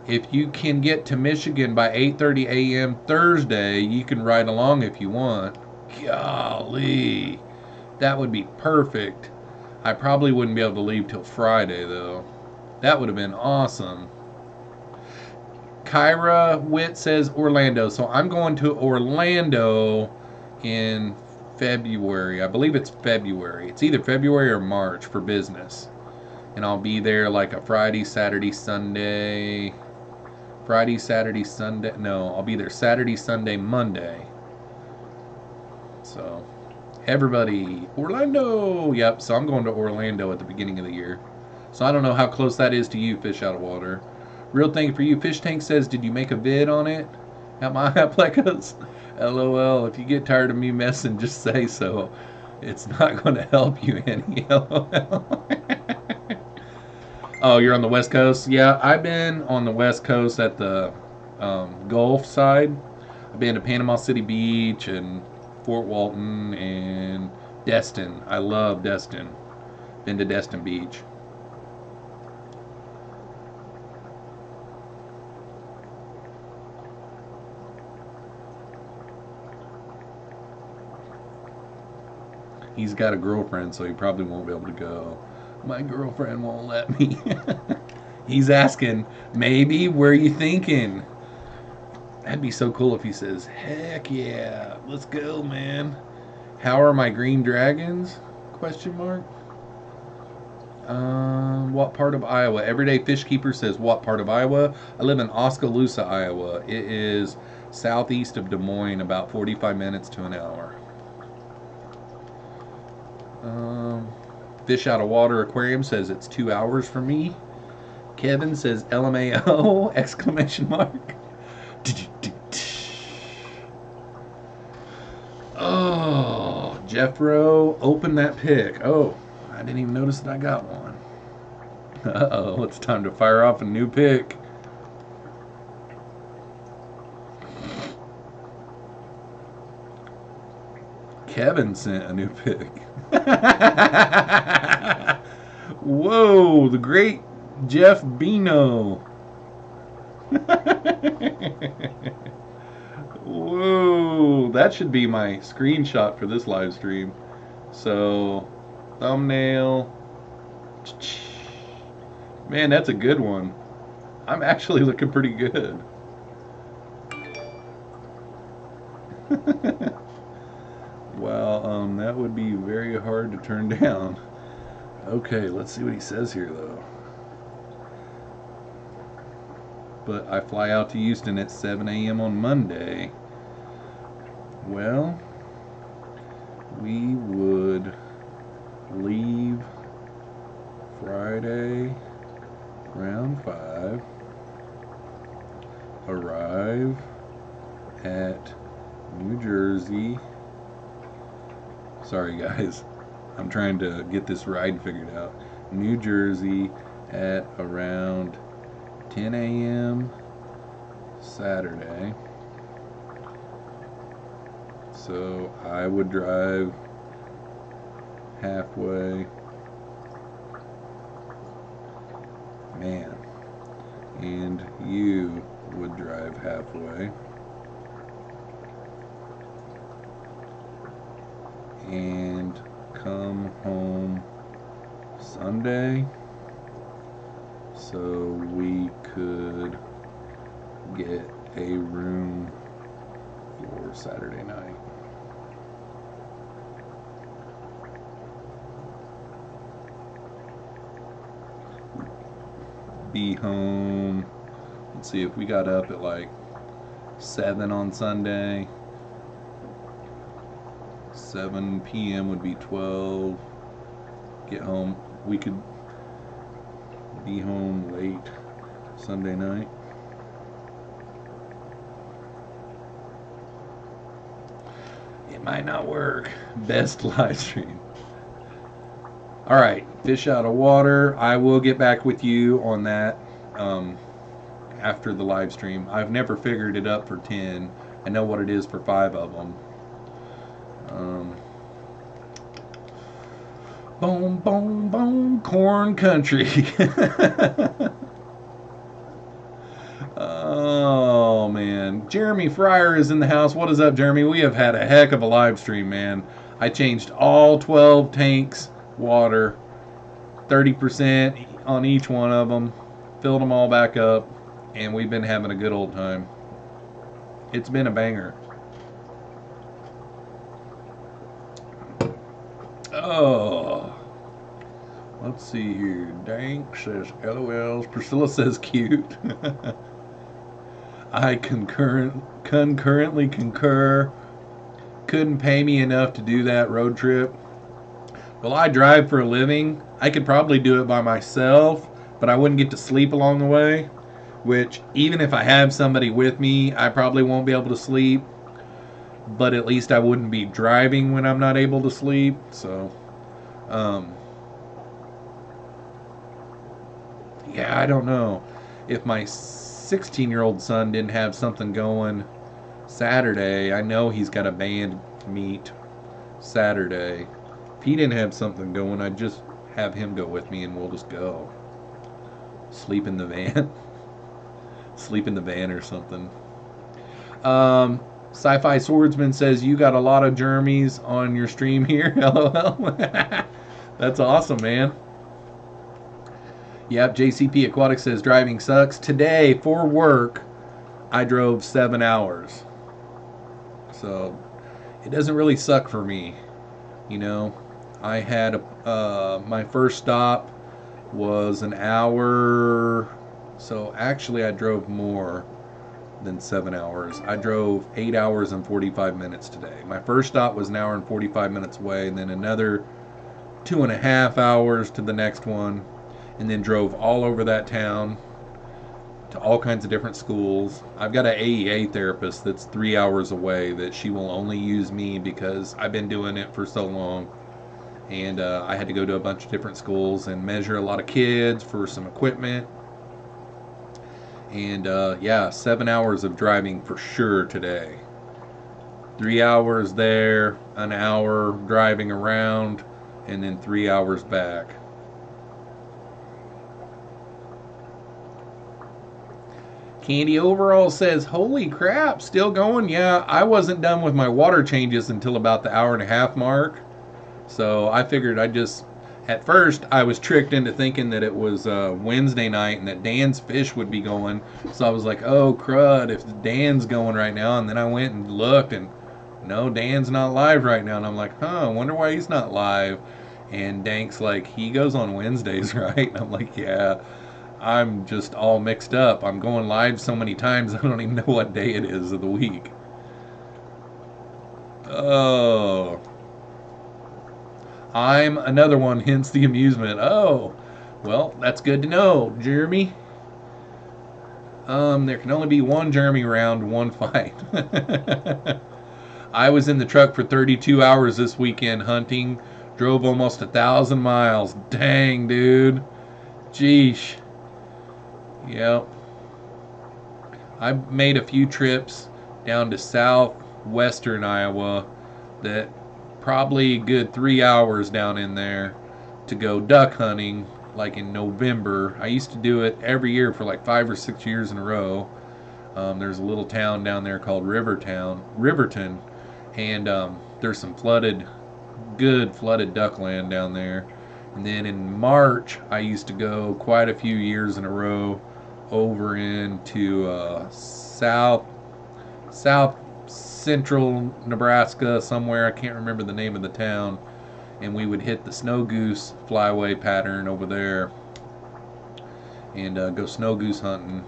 If you can get to Michigan by 8:30 a.m. Thursday, you can ride along if you want. Golly, that would be perfect. I probably wouldn't be able to leave till Friday, though. That would have been awesome. Kyra Witt says Orlando. So I'm going to Orlando in February. I believe it's February. It's either February or March for business. And I'll be there like a Friday, Saturday, Sunday. Friday, Saturday, Sunday. No, I'll be there Saturday, Sunday, Monday. So, everybody, Orlando. Yep, so I'm going to Orlando at the beginning of the year. So I don't know how close that is to you, Fish Out of Water. Real thing for you, Fish Tank says, did you make a vid on it? At my Plecos? LOL, if you get tired of me messing, just say so. It's not going to help you any. LOL. Oh, you're on the West Coast? Yeah, I've been on the West Coast at the Gulf side. I've been to Panama City Beach and Fort Walton and Destin. I love Destin. Been to Destin Beach. He's got a girlfriend, so he probably won't be able to go. My girlfriend won't let me. He's asking, maybe, where are you thinking? That'd be so cool if he says, heck yeah, let's go, man. How are my green dragons? Question mark. What part of Iowa? Everyday Fish Keeper says, what part of Iowa? I live in Oskaloosa, Iowa. It is southeast of Des Moines, about 45 minutes to an hour. Fish Out of Water Aquarium says it's 2 hours for me. Kevin says LMAO! Exclamation mark. Oh, Jeffro, open that pic. Oh, I didn't even notice that I got one. Uh-oh, it's time to fire off a new pic. Kevin sent a new pic. Whoa, the great Jeff Bino. Whoa, that should be my screenshot for this live stream. So, thumbnail. Man, that's a good one. I'm actually looking pretty good. Well, that would be very hard to turn down. Okay, let's see what he says here, though. But I fly out to Houston at 7 a.m. on Monday. Well, we would leave Friday around 5, arrive at New Jersey. Sorry guys, I'm trying to get this ride figured out. New Jersey at around 10 a.m. Saturday. So I would drive halfway. Man. And you would drive halfway. And come home Sunday. so we could get a room for Saturday night. Be home. Let's see, if we got up at like 7 on Sunday, 7 p.m. would be 12. Get home. We could be home late Sunday night. It might not work. Best live stream. All right, fish out of water. I will get back with you on that after the live stream. I've never figured it up for 10. I know what it is for 5 of them. Boom, boom, boom, corn country. Oh, man. Jeremy Fryer is in the house. What is up, Jeremy? We have had a heck of a live stream, man. I changed all 12 tanks water, 30% on each one of them, filled them all back up, and we've been having a good old time. It's been a banger. Oh, let's see here. Dank says LOLs. Priscilla says cute. I concurrently concur. Couldn't pay me enough to do that road trip. Well, I drive for a living. I could probably do it by myself, but I wouldn't get to sleep along the way, which even if I have somebody with me, I probably won't be able to sleep, but at least I wouldn't be driving when I'm not able to sleep. So, yeah, I don't know. If my 16-year-old son didn't have something going Saturday, I know he's got a band meet Saturday. If he didn't have something going, I'd just have him go with me and we'll just go. Sleep in the van. Sleep in the van or something. Sci-Fi Swordsman says, you got a lot of Jeremys on your stream here. LOL. That's awesome, man. Yep, JCP Aquatic says, driving sucks. Today, for work, I drove 7 hours. So, it doesn't really suck for me. You know, I had my first stop was an hour. So, actually, I drove more than 7 hours. I drove 8 hours and 45 minutes today. My first stop was an hour and 45 minutes away, and then another 2.5 hours to the next one, and then drove all over that town to all kinds of different schools. I've got an AEA therapist that's 3 hours away that she will only use me because I've been doing it for so long. And I had to go to a bunch of different schools and measure a lot of kids for some equipment. And yeah, 7 hours of driving for sure today. 3 hours there, an hour driving around, and then 3 hours back. Candy Overall says, holy crap, still going? Yeah, I wasn't done with my water changes until about the 1.5 hour mark. So I figured at first I was tricked into thinking that it was Wednesday night and that Dan's fish would be going. So I was like, oh crud, if Dan's going right now. And then I went and looked and no, Dan's not live right now. And I'm like, I wonder why he's not live. And Dank's like, he goes on Wednesdays, right? And I'm like, yeah. I'm just all mixed up. I'm going live so many times I don't even know what day it is of the week. Oh. I'm another one, hence the amusement. Oh. Well, that's good to know, Jeremy. There can only be one Jeremy round, one fight. I was in the truck for 32 hours this weekend hunting. Drove almost 1,000 miles. Dang, dude. Jeesh. Yep. I made a few trips down to southwestern Iowa that probably a good 3 hours down in there to go duck hunting like in November. I used to do it every year for like 5 or 6 years in a row. There's a little town down there called Riverton, and there's some good flooded duck land down there. And then in March, I used to go quite a few years in a row over into south central Nebraska somewhere. I can't remember the name of the town. And we would hit the snow goose flyway pattern over there and go snow goose hunting.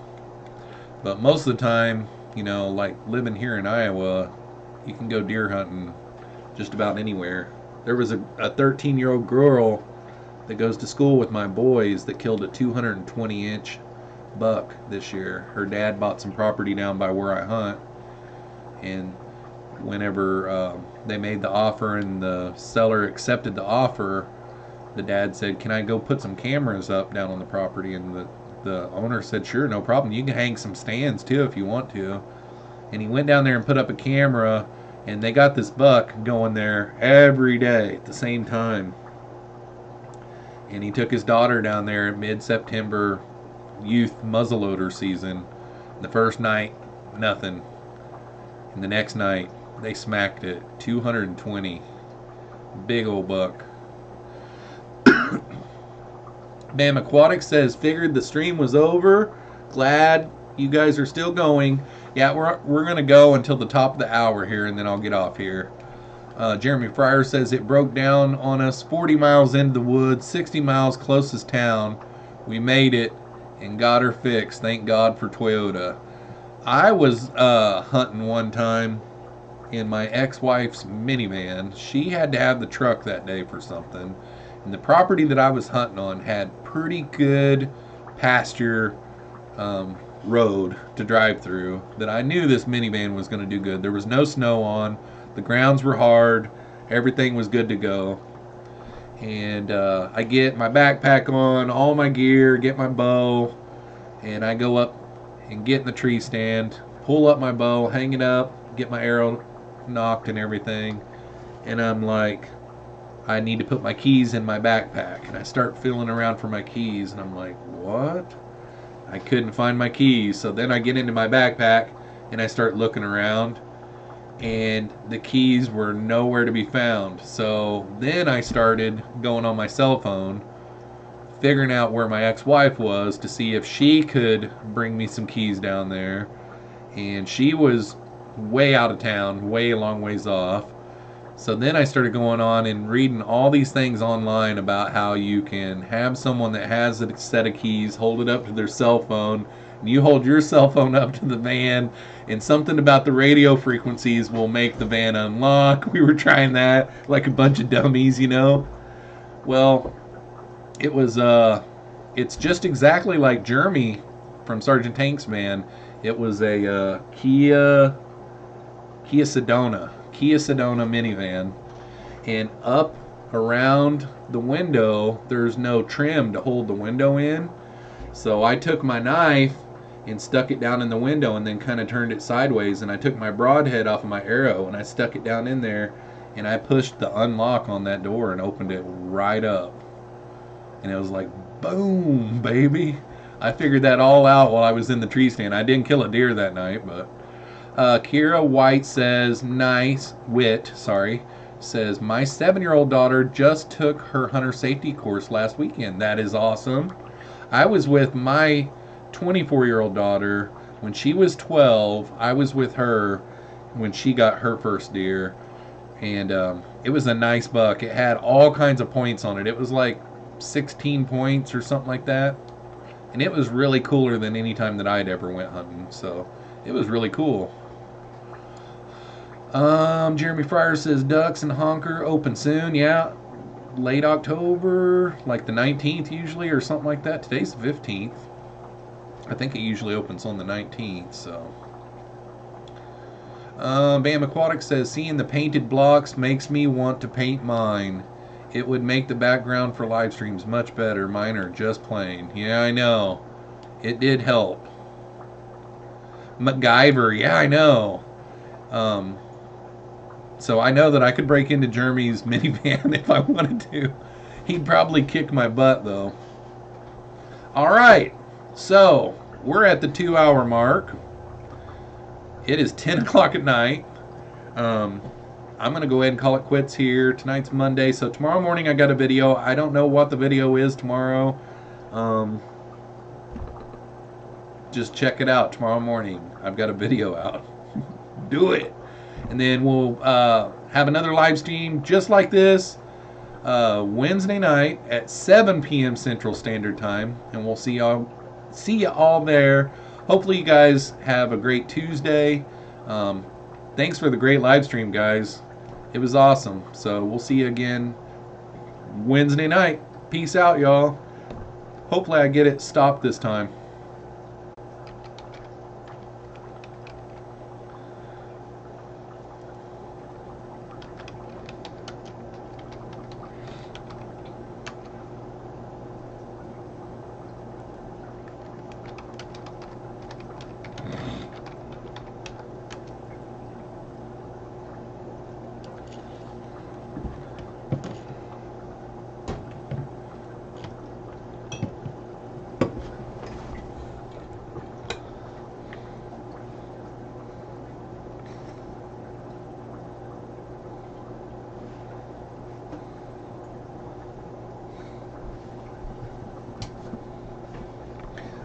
But most of the time, you know, like living here in Iowa, you can go deer hunting just about anywhere. There was a 13-year-old girl that goes to school with my boys that killed a 220-inch buck this year. Her dad bought some property down by where I hunt, and whenever they made the offer and the seller accepted the offer, the dad said, "Can I go put some cameras up down on the property?" And the owner said, "Sure, no problem. You can hang some stands too if you want to." And he went down there and put up a camera, and they got this buck going there every day at the same time. And he took his daughter down there at mid-September youth muzzleloader season. The first night, nothing. And the next night, they smacked it. 220. Big old buck. Bam Aquatic says, figured the stream was over. Glad you guys are still going. Yeah, we're going to go until the top of the hour here, and then I'll get off here. Jeremy Fryer says, it broke down on us 40 miles into the woods, 60 miles closest town. We made it and got her fixed. Thank God for Toyota. I was hunting one time in my ex-wife's minivan. She had to have the truck that day for something. And the property that I was hunting on had pretty good pasture road to drive through that I knew this minivan was going to do good. There was no snow on. The grounds were hard. Everything was good to go. And I get my backpack on, all my gear, get my bow, and I go up and get in the tree stand, pull up my bow, hang it up, get my arrow knocked and everything. And I'm like, I need to put my keys in my backpack. And I start feeling around for my keys, and I'm like, what? I couldn't find my keys. So then I get into my backpack and I start looking around, and the keys were nowhere to be found. So then I started going on my cell phone, figuring out where my ex-wife was to see if she could bring me some keys down there. And she was way out of town, way a long ways off. So then I started going on and reading all these things online about how you can have someone that has a set of keys hold it up to their cell phone, and you hold your cell phone up to the van, and something about the radio frequencies will make the van unlock. We were trying that like a bunch of dummies, you know. Well, it was it's just exactly like Jeremy from Sergeant Tank's van. It was a Kia Sedona minivan, and up around the window there's no trim to hold the window in. So I took my knife and stuck it down in the window and then kind of turned it sideways, and I took my broadhead off of my arrow and I stuck it down in there, and I pushed the unlock on that door and opened it right up, and it was like boom, baby. I figured that all out while I was in the tree stand. I didn't kill a deer that night, but Kira White says, says, my 7-year-old daughter just took her hunter safety course last weekend. That is awesome. I was with my 24-year-old daughter when she was 12. I was with her when she got her first deer, and it was a nice buck. It had all kinds of points on it. It was like 16 points or something like that, and it was really cooler than any time that I'd ever went hunting, so it was really cool. Jeremy Fryer says, ducks and honker open soon. Yeah, late October, like the 19th usually, or something like that. Today's the 15th. I think it usually opens on the 19th, so. Bam Aquatic says, seeing the painted blocks makes me want to paint mine. It would make the background for live streams much better. Mine are just plain. Yeah, I know. It did help. MacGyver, yeah, I know. So I know that I could break into Jeremy's minivan if I wanted to. He'd probably kick my butt, though. Alright, so we're at the 2-hour mark. It is 10 o'clock at night. I'm going to go ahead and call it quits here. Tonight's Monday, so tomorrow morning I got a video. I don't know what the video is tomorrow. Just check it out tomorrow morning. I've got a video out. Do it. And then we'll have another live stream just like this Wednesday night at 7 p.m. Central Standard Time. And we'll see you all there. Hopefully you guys have a great Tuesday. Thanks for the great live stream, guys. It was awesome. So we'll see you again Wednesday night. Peace out, y'all. Hopefully I get it stopped this time.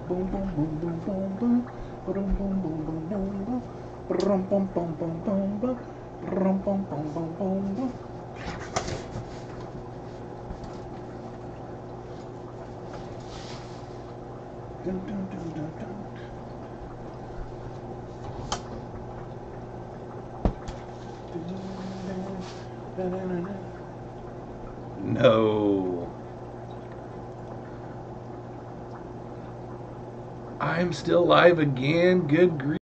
Boom boom boom boom boom boom, boom boom boom boom boom boom, boom boom boom boom boom boom, boom boom boom boom boom boom. Dun dun dun dun dun. No. I'm still live again. Good grief.